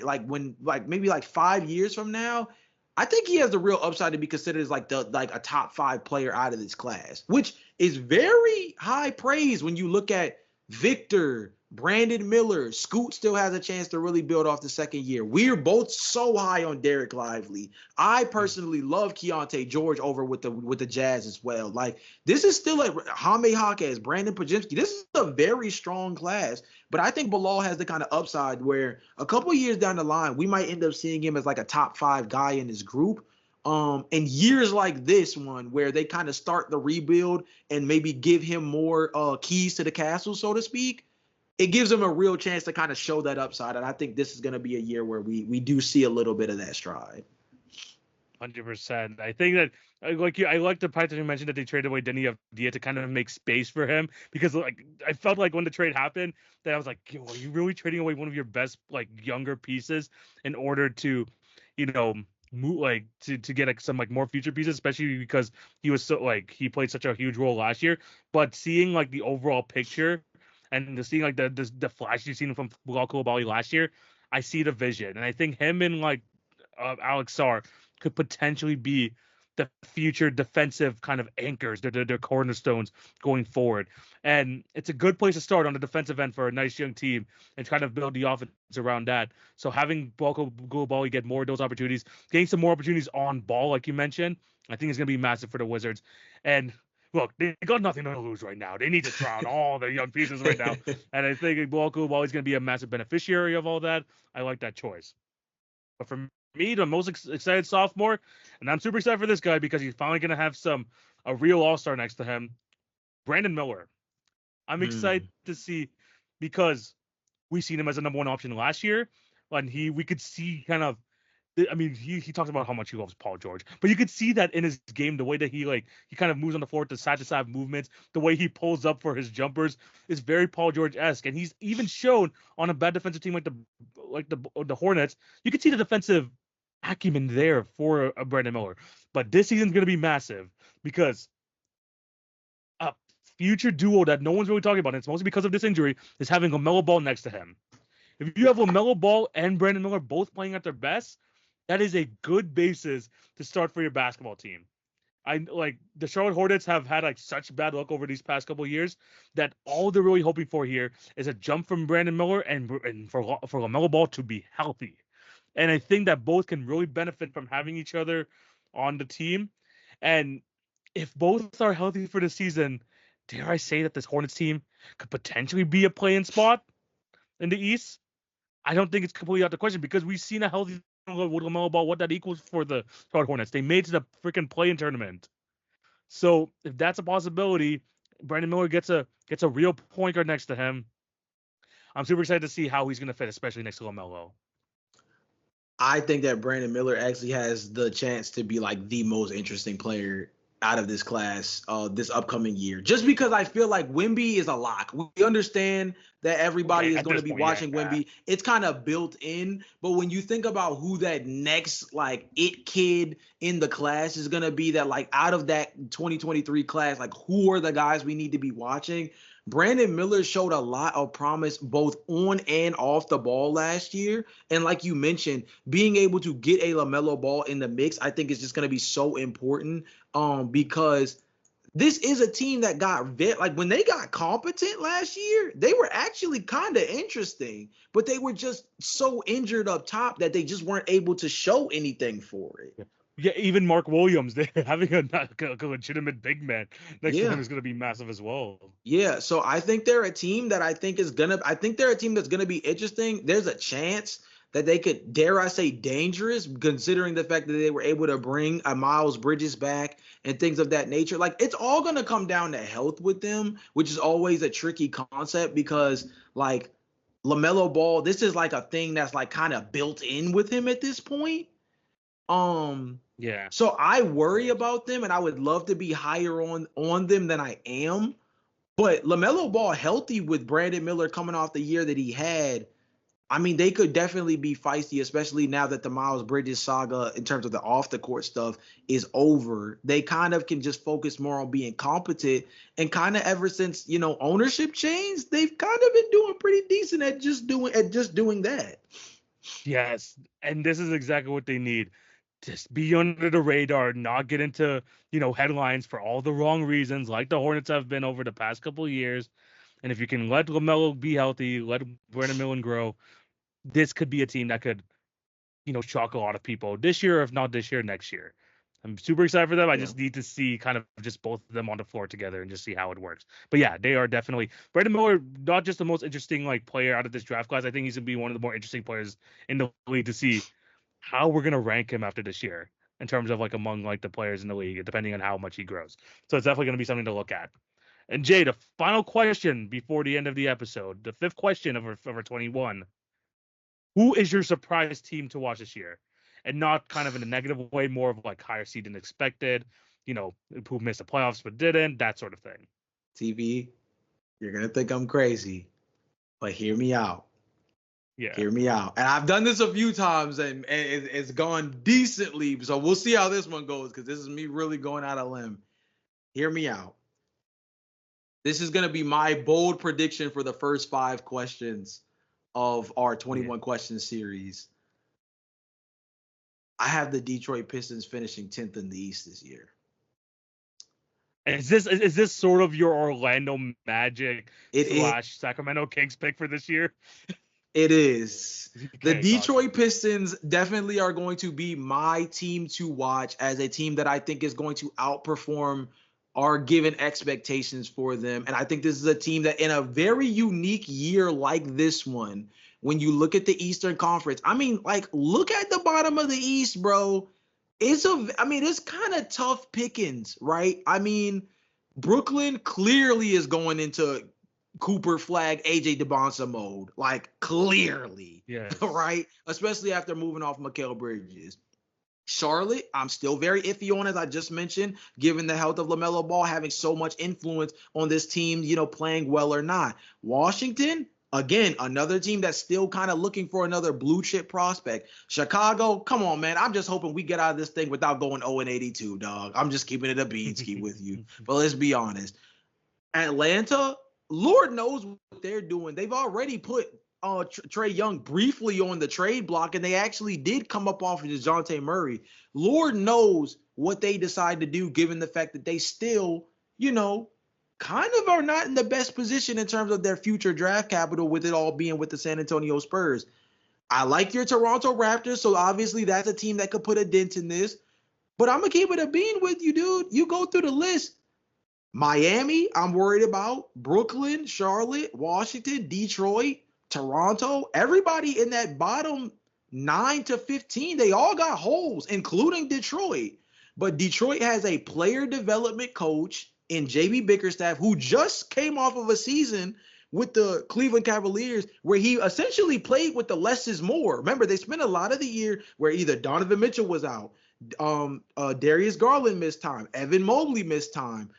maybe 5 years from now, I think he has the real upside to be considered as a top 5 player out of this class, which is very high praise when you look at Victor, Brandon Miller, Scoot still has a chance to really build off the second year. We're both so high on Derek Lively. I personally love Keontae George over with the Jazz as well. Like, this is still like Jaime Jaquez, Brandon Podziemski. This is a very strong class. But I think Bilal has the kind of upside where a couple years down the line, we might end up seeing him as like a top 5 guy in this group. And years like this one, where they kind of start the rebuild and maybe give him more keys to the castle, so to speak, it gives him a real chance to kind of show that upside. And I think this is going to be a year where we do see a little bit of that stride. 100%. I think that I like the fact that you mentioned that they traded away Denny Avdia to kind of make space for him, because like I felt like when the trade happened that I was like, yo, are you really trading away one of your best like younger pieces in order to, you know, move like to get like some like more future pieces, especially because he was so like he played such a huge role last year. But seeing like the overall picture and seeing like the flash you've seen from Bilal Coulibaly last year, I see the vision, and I think him and like Alex Sarr could potentially be the future defensive kind of anchors. They're cornerstones going forward. And it's a good place to start on the defensive end for a nice young team and kind of build the offense around that. So having Coulibaly get more of those opportunities, getting some more opportunities on ball, like you mentioned, I think is going to be massive for the Wizards. And look, they got nothing to lose right now. They need to try out all their young pieces right now. And I think Coulibaly is going to be a massive beneficiary of all that. I like that choice. But for me, the most excited sophomore, and I'm super excited for this guy because he's finally going to have a real all-star next to him, Brandon Miller. I'm excited to see, because we've seen him as a number 1 option last year, and we could see kind of, I mean, he talks about how much he loves Paul George, but you could see that in his game, the way that he kind of moves on the floor to side movements, the way he pulls up for his jumpers is very Paul George-esque, and he's even shown on a bad defensive team like the Hornets, you could see the defensive acumen there for Brandon Miller. But this season's going to be massive because a future duo that no one's really talking about, and it's mostly because of this injury, is having LaMelo Ball next to him. If you have LaMelo Ball and Brandon Miller both playing at their best, that is a good basis to start for your basketball team. I like the Charlotte Hornets have had like such bad luck over these past couple of years that all they're really hoping for here is a jump from Brandon Miller and for LaMelo Ball to be healthy. And I think that both can really benefit from having each other on the team. And if both are healthy for the season, dare I say that this Hornets team could potentially be a play-in spot in the East? I don't think it's completely out of the question, because we've seen a healthy with LaMelo Ball, what that equals for the Charlotte Hornets. They made it to the freaking play-in tournament. So if that's a possibility, Brandon Miller gets a real point guard next to him. I'm super excited to see how he's going to fit, especially next to LaMelo. I think that Brandon Miller actually has the chance to be like the most interesting player out of this class this upcoming year, just because I feel like Wemby is a lock. We understand that everybody is going to be watching Wemby. It's kind of built in. But when you think about who that next like it kid in the class is going to be, that like out of that 2023 class, like who are the guys we need to be watching? Brandon Miller showed a lot of promise both on and off the ball last year. And like you mentioned, being able to get a LaMelo Ball in the mix, I think is just going to be so important because this is a team that got like when they got competent last year, they were actually kind of interesting, but they were just so injured up top that they just weren't able to show anything for it. Yeah, even Mark Williams, having a legitimate big man next to him is going to be massive as well. Yeah, so I think they're a team that I think they're a team that's going to be interesting. There's a chance that they could, dare I say, dangerous, considering the fact that they were able to bring a Miles Bridges back and things of that nature. Like, it's all going to come down to health with them, which is always a tricky concept because, like, LaMelo Ball, this is like a thing that's like kind of built in with him at this point. Yeah. So I worry about them, and I would love to be higher on them than I am. But LaMelo Ball healthy with Brandon Miller coming off the year that he had, I mean, they could definitely be feisty, especially now that the Miles Bridges saga in terms of the off the court stuff is over. They kind of can just focus more on being competent, and kind of ever since, you know, ownership changed, they've kind of been doing pretty decent at just doing that. Yes, and this is exactly what they need. Just be under the radar, not get into, headlines for all the wrong reasons, like the Hornets have been over the past couple of years, And if you can let LaMelo be healthy, let Brandon Millen grow, this could be a team that could, shock a lot of people this year, if not this year, next year. I'm super excited for them. I just need to see kind of just both of them on the floor together and just see how it works. But yeah, they are definitely Brandon Miller, not just the most interesting player out of this draft class. I think he's gonna be one of the more interesting players in the league to see how we're gonna rank him after this year in terms of among the players in the league, depending on how much he grows. So it's definitely gonna be something to look at. And Jay, the final question before the end of the episode, the fifth question of our 21. Who is your surprise team to watch this year? And not kind of in a negative way, more of higher seed than expected, who missed the playoffs but didn't, that sort of thing. TV, you're going to think I'm crazy, but hear me out. Yeah. Hear me out. And I've done this a few times and it's gone decently. So we'll see how this one goes because this is me really going out on a limb. Hear me out. This is going to be my bold prediction for the first 5 questions of our 21 question series. I have the Detroit Pistons finishing 10th in the East this year. Is this sort of your Orlando Magic / Sacramento Kings pick for this year? It is. Okay, the Detroit Pistons definitely are going to be my team to watch as a team that I think is going to outperform our given expectations for them. And I think this is a team that in a very unique year like this one, when you look at the Eastern Conference, look at the bottom of the East, bro. It's kind of tough pickings, right? Brooklyn clearly is going into Cooper Flag, AJ DeBonsa mode, clearly, right? Especially after moving off Mikal Bridges. Charlotte, I'm still very iffy on, as I just mentioned, given the health of LaMelo Ball having so much influence on this team, playing well or not. Washington, again, another team that's still kind of looking for another blue chip prospect. Chicago, come on, man. I'm just hoping we get out of this thing without going 0-82, dog. I'm just keeping it a beansky with you. But let's be honest. Atlanta, Lord knows what they're doing. They've already put Trae Young briefly on the trade block, and they actually did come up off of DeJounte Murray. Lord knows what they decide to do, given the fact that they still, kind of are not in the best position in terms of their future draft capital, with it all being with the San Antonio Spurs. I like your Toronto Raptors, so obviously that's a team that could put a dent in this. But I'm going to keep it a bean with you, dude. You go through the list. Miami, I'm worried about. Brooklyn, Charlotte, Washington, Detroit, Toronto, everybody in that bottom 9 to 15, they all got holes, including Detroit. But Detroit has a player development coach in JB Bickerstaff who just came off of a season with the Cleveland Cavaliers where he essentially played with the less is more. Remember, they spent a lot of the year where either Donovan Mitchell was out, Darius Garland missed time, Evan Mobley missed time,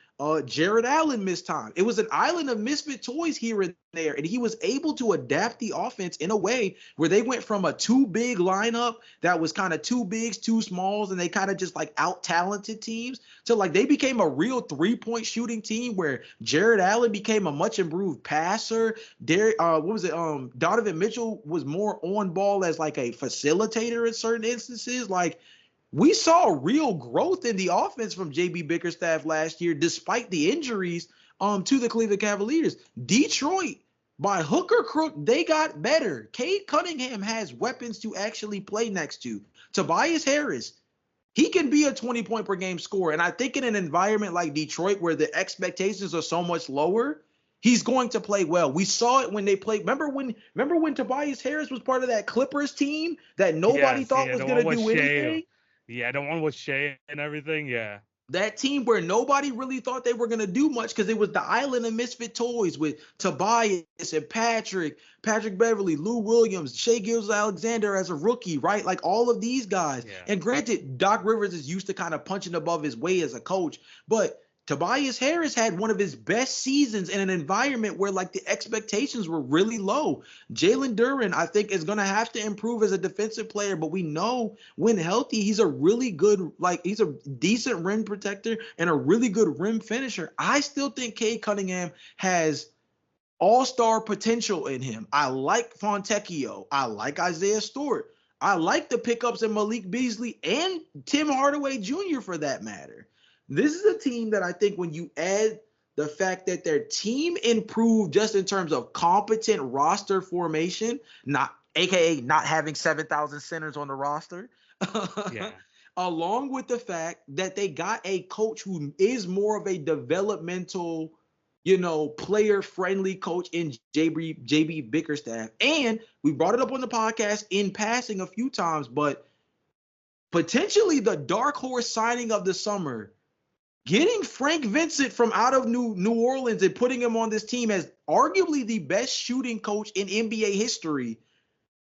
Jared Allen missed time. It was an island of misfit toys here and there, and he was able to adapt the offense in a way where they went from a 2 big lineup that was kind of 2 bigs, 2 smalls, and they kind of just out-talented teams to they became a real 3-point shooting team where Jared Allen became a much improved passer. Donovan Mitchell was more on ball as a facilitator in certain instances. We saw real growth in the offense from JB Bickerstaff last year, despite the injuries to the Cleveland Cavaliers. Detroit, by hook or crook, they got better. Cade Cunningham has weapons to actually play next to. Tobias Harris, he can be a 20-point per game scorer. And I think in an environment like Detroit where the expectations are so much lower, he's going to play well. We saw it when they played. Remember when Tobias Harris was part of that Clippers team that nobody thought was going to do anything? Yeah, the one with Shea and everything, yeah. That team where nobody really thought they were going to do much because it was the island of misfit toys with Tobias and Patrick Beverly, Lou Williams, Shea Gilgeous-Alexander as a rookie, right? All of these guys. Yeah. And granted, Doc Rivers is used to kind of punching above his weight as a coach, but Tobias Harris had one of his best seasons in an environment where the expectations were really low. Jalen Duren, I think, is going to have to improve as a defensive player, but we know when healthy, he's a really good, he's a decent rim protector and a really good rim finisher. I still think Cade Cunningham has all-star potential in him. I like Fontecchio. I like Isaiah Stewart. I like the pickups in Malik Beasley and Tim Hardaway Jr. for that matter. This is a team that I think when you add the fact that their team improved just in terms of competent roster formation, not aka not having 7,000 centers on the roster. Yeah. Along with the fact that they got a coach who is more of a developmental, player-friendly coach in JB Bickerstaff. And we brought it up on the podcast in passing a few times, but potentially the dark horse signing of the summer, getting Frank Vincent from out of New Orleans and putting him on this team as arguably the best shooting coach in NBA history.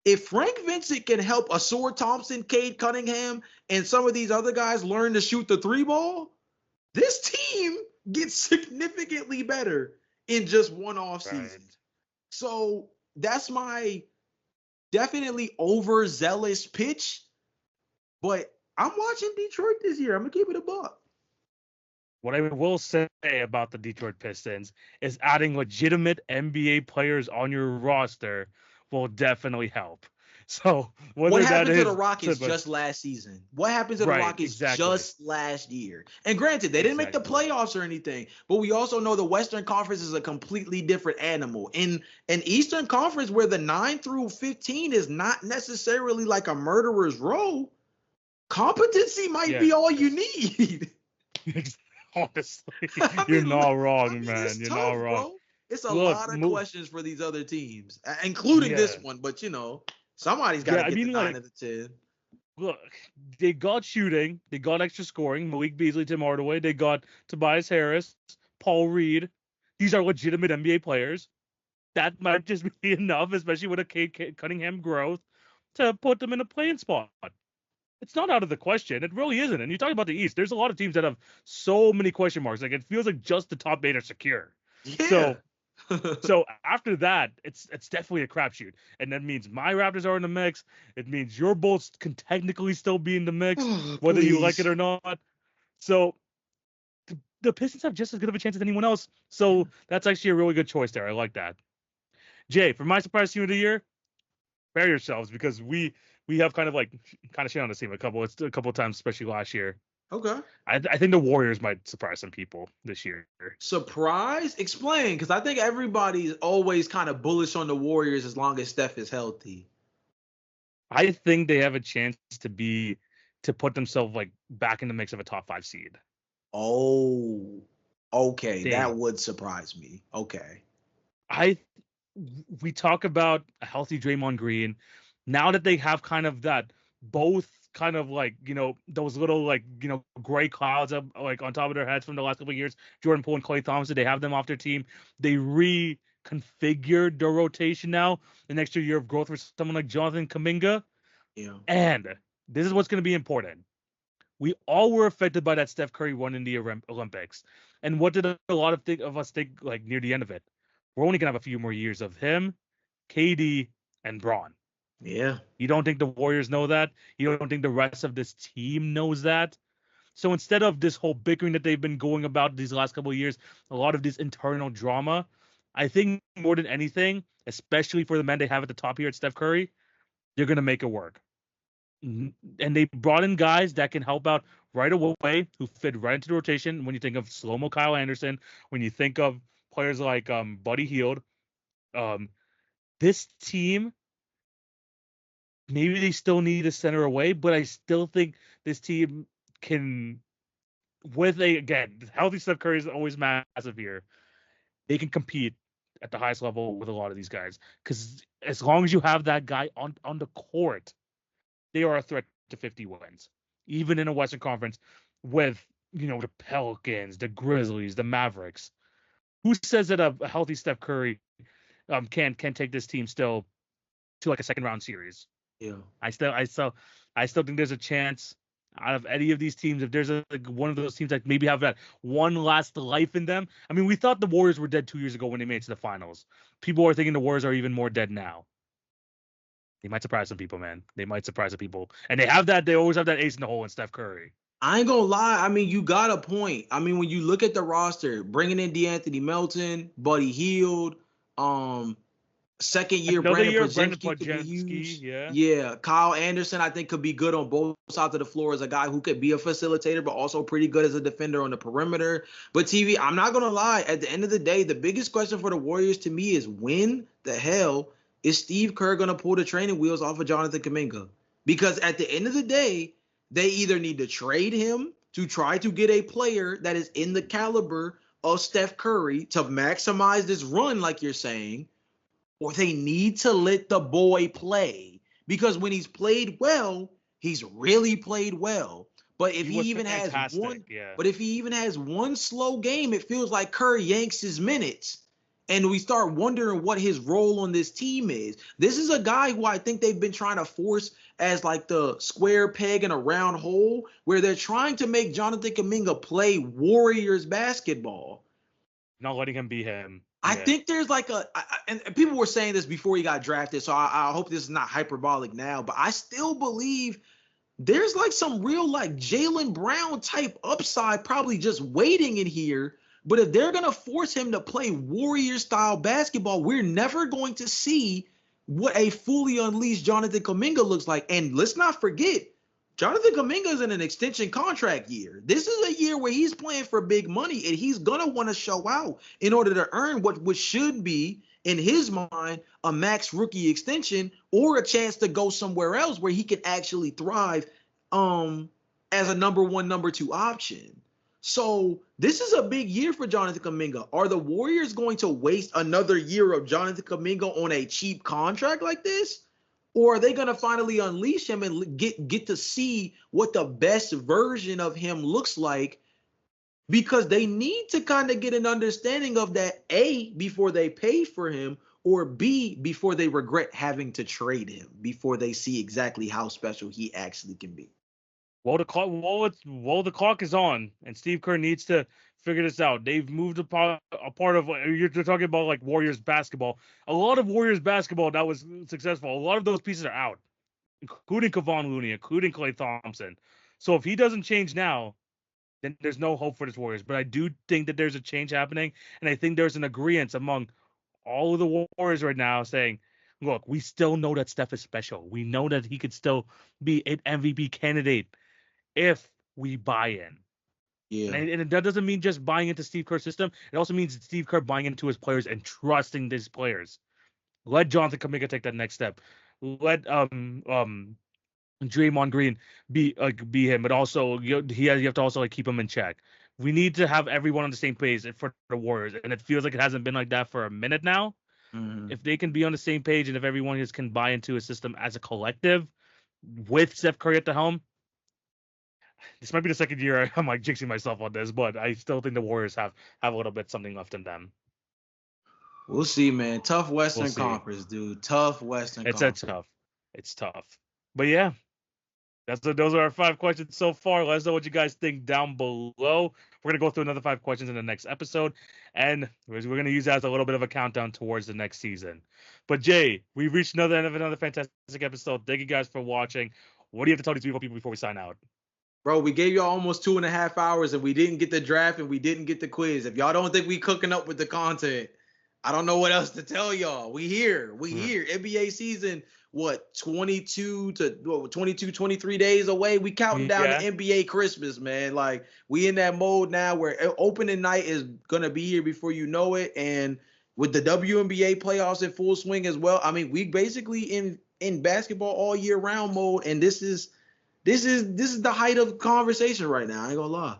If Frank Vincent can help Asor Thompson, Cade Cunningham, and some of these other guys learn to shoot the three ball, this team gets significantly better in just one offseason. Right. So that's my definitely overzealous pitch. But I'm watching Detroit this year. I'm going to keep it a buck. What I will say about the Detroit Pistons is adding legitimate NBA players on your roster will definitely help. So what happened to the Rockets just last season? What happened to the Rockets just last year? And granted, they didn't make the playoffs or anything, but we also know the Western Conference is a completely different animal. In an Eastern Conference where the 9 through 15 is not necessarily like a murderer's row, competency might be all you need. Honestly, you're not wrong, man. You're not wrong. Bro. It's a lot of questions for these other teams, including this one. But somebody's got to get the 9 out of 10. Look, they got shooting, they got extra scoring. Malik Beasley, Tim Hardaway, they got Tobias Harris, Paul Reed. These are legitimate NBA players. That might just be enough, especially with a Cade Cunningham growth, to put them in a playing spot. It's not out of the question. It really isn't. And you talk about the East. There's a lot of teams that have so many question marks. Like, it feels like just the top 8 are secure. Yeah. So after that, it's definitely a crapshoot. And that means my Raptors are in the mix. It means your Bulls can technically still be in the mix, whether you like it or not. So the Pistons have just as good of a chance as anyone else. So that's actually a really good choice there. I like that. Jay, for my surprise team of the year, prepare yourselves, because we have kind of shit on the team a couple of times, especially last year. Okay. I think the Warriors might surprise some people this year. Surprise? Explain, because I think everybody's always kind of bullish on the Warriors as long as Steph is healthy. I think they have a chance to put themselves back in the mix of a top 5 seed. Oh, okay. That would surprise me. Okay. We talk about a healthy Draymond Green. Now that they have kind of that, both kind of those little gray clouds up on top of their heads from the last couple of years, Jordan Poole and Klay Thompson, they have them off their team. They reconfigured their rotation now. An extra year of growth for someone like Jonathan Kuminga. Yeah. And this is what's going to be important. We all were affected by that Steph Curry run in the Olympics. And what did a lot of us think near the end of it? We're only going to have a few more years of him, KD, and Braun. Yeah. You don't think the Warriors know that? You don't think the rest of this team knows that? So instead of this whole bickering that they've been going about these last couple of years, a lot of this internal drama, I think more than anything, especially for the men they have at the top here at Steph Curry, they're going to make it work. And they brought in guys that can help out right away, who fit right into the rotation. When you think of slow-mo Kyle Anderson, when you think of players like Buddy Hield, this team, maybe they still need a center away, but I still think this team can, healthy Steph Curry is always massive here. They can compete at the highest level with a lot of these guys, because as long as you have that guy on the court, they are a threat to 50 wins, even in a Western Conference with the Pelicans, the Grizzlies, the Mavericks. Who says that a healthy Steph Curry can take this team still to a second round series? Yeah, I still think there's a chance out of any of these teams, if there's one of those teams that maybe have that one last life in them. I mean, we thought the Warriors were dead 2 years ago when they made it to the finals. People are thinking the Warriors are even more dead now. They might surprise some people, man. They might surprise some people, and they always have that ace in the hole in Steph Curry. I ain't gonna lie. I mean, you got a point. I mean, when you look at the roster, bringing in DeAnthony Melton, Buddy Hield, Second year, Another Brandon year of Brandon Podzinski could be huge. yeah. Yeah, Kyle Anderson, I think, could be good on both sides of the floor as a guy who could be a facilitator, but also pretty good as a defender on the perimeter. But TV, I'm not gonna lie. At the end of the day, the biggest question for the Warriors to me is when the hell is Steve Kerr gonna pull the training wheels off of Jonathan Kuminga? Because at the end of the day, they either need to trade him to try to get a player that is in the caliber of Steph Curry to maximize this run, like you're saying, or they need to let the boy play, because when he's played well, he's really played well. But if he even has one, but if he even has one slow game, it feels like Curry yanks his minutes, and we start wondering what his role on this team is. This is a guy who I think they've been trying to force as like the square peg in a round hole, where they're trying to make Jonathan Kuminga play Warriors basketball. Not letting him be him. I think there's like and people were saying this before he got drafted, so I hope this is not hyperbolic now, but I still believe there's like some real like Jaylen Brown type upside probably just waiting in here. But if they're going to force him to play Warrior style basketball, we're never going to see what a fully unleashed Jonathan Kuminga looks like. And let's not forget, Jonathan Kuminga is in an extension contract year. This is a year where he's playing for big money, and he's going to want to show out in order to earn what should be, in his mind, a max rookie extension or a chance to go somewhere else where he can actually thrive as a number one, number two option. So this is a big year for Jonathan Kuminga. Are the Warriors going to waste another year of Jonathan Kuminga on a cheap contract like this? Or are they going to finally unleash him and get to see what the best version of him looks like? Because they need to kind of get an understanding of that, A, before they pay for him, or B, before they regret having to trade him, before they see exactly how special he actually can be. Well, the clock is on, and Steve Kerr needs to figure this out. They've moved a part of you're talking about, like Warriors basketball. A lot of Warriors basketball that was successful. A lot of those pieces are out, including Kevon Looney, including Klay Thompson. So if he doesn't change now, then there's no hope for this Warriors. But I do think that there's a change happening, and I think there's an agreement among all of the Warriors right now saying, look, we still know that Steph is special. We know that he could still be an MVP candidate if we buy in. Yeah. And that doesn't mean just buying into Steve Kerr's system. It also means Steve Kerr buying into his players and trusting these players. Let Jonathan Kuminga take that next step. Let Draymond Green be him, but also you have to also like keep him in check. We need to have everyone on the same page for the Warriors, and it feels like it hasn't been like that for a minute now. Mm-hmm. If they can be on the same page, and if everyone can buy into a system as a collective with Steph Curry at the helm, this might be the second year I'm like jinxing myself on this, but I still think the Warriors have a little bit something left in them. We'll see, man. Tough Western Conference, dude. Tough Western Conference. It's tough. But yeah, those are our 5 questions so far. Let us know what you guys think down below. We're gonna go through another 5 questions in the next episode, and we're gonna use that as a little bit of a countdown towards the next season. But Jay, we've reached another fantastic episode. Thank you guys for watching. What do you have to tell these people before we sign out? Bro, we gave y'all almost 2.5 hours, and we didn't get the draft and we didn't get the quiz. If y'all don't think we cooking up with the content, I don't know what else to tell y'all. We here. NBA season, 22, 23 days away. We counting down to NBA Christmas, man. Like, we in that mode now where opening night is going to be here before you know it. And with the WNBA playoffs in full swing as well, I mean, we basically in basketball all year round mode, and this is the height of conversation right now. I ain't gonna lie.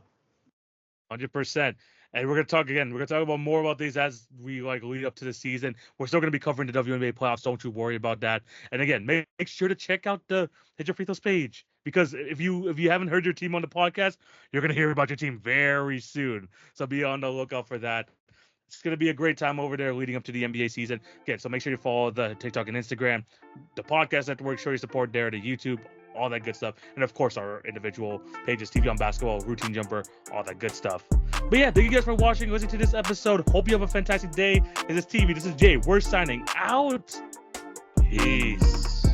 100%. And we're gonna talk again. We're gonna talk about more about these as we lead up to the season. We're still gonna be covering the WNBA playoffs. Don't you worry about that. And again, make sure to check out the Hit Your Free Throws page, because if you haven't heard your team on the podcast, you're gonna hear about your team very soon. So be on the lookout for that. It's going to be a great time over there leading up to the NBA season. Again, so make sure you follow the TikTok and Instagram, the podcast network, show your support there, the YouTube, all that good stuff. And of course, our individual pages, TV on Basketball, Routine Jumper, all that good stuff. But yeah, thank you guys for watching, listening to this episode. Hope you have a fantastic day. This is TV. This is Jay. We're signing out. Peace.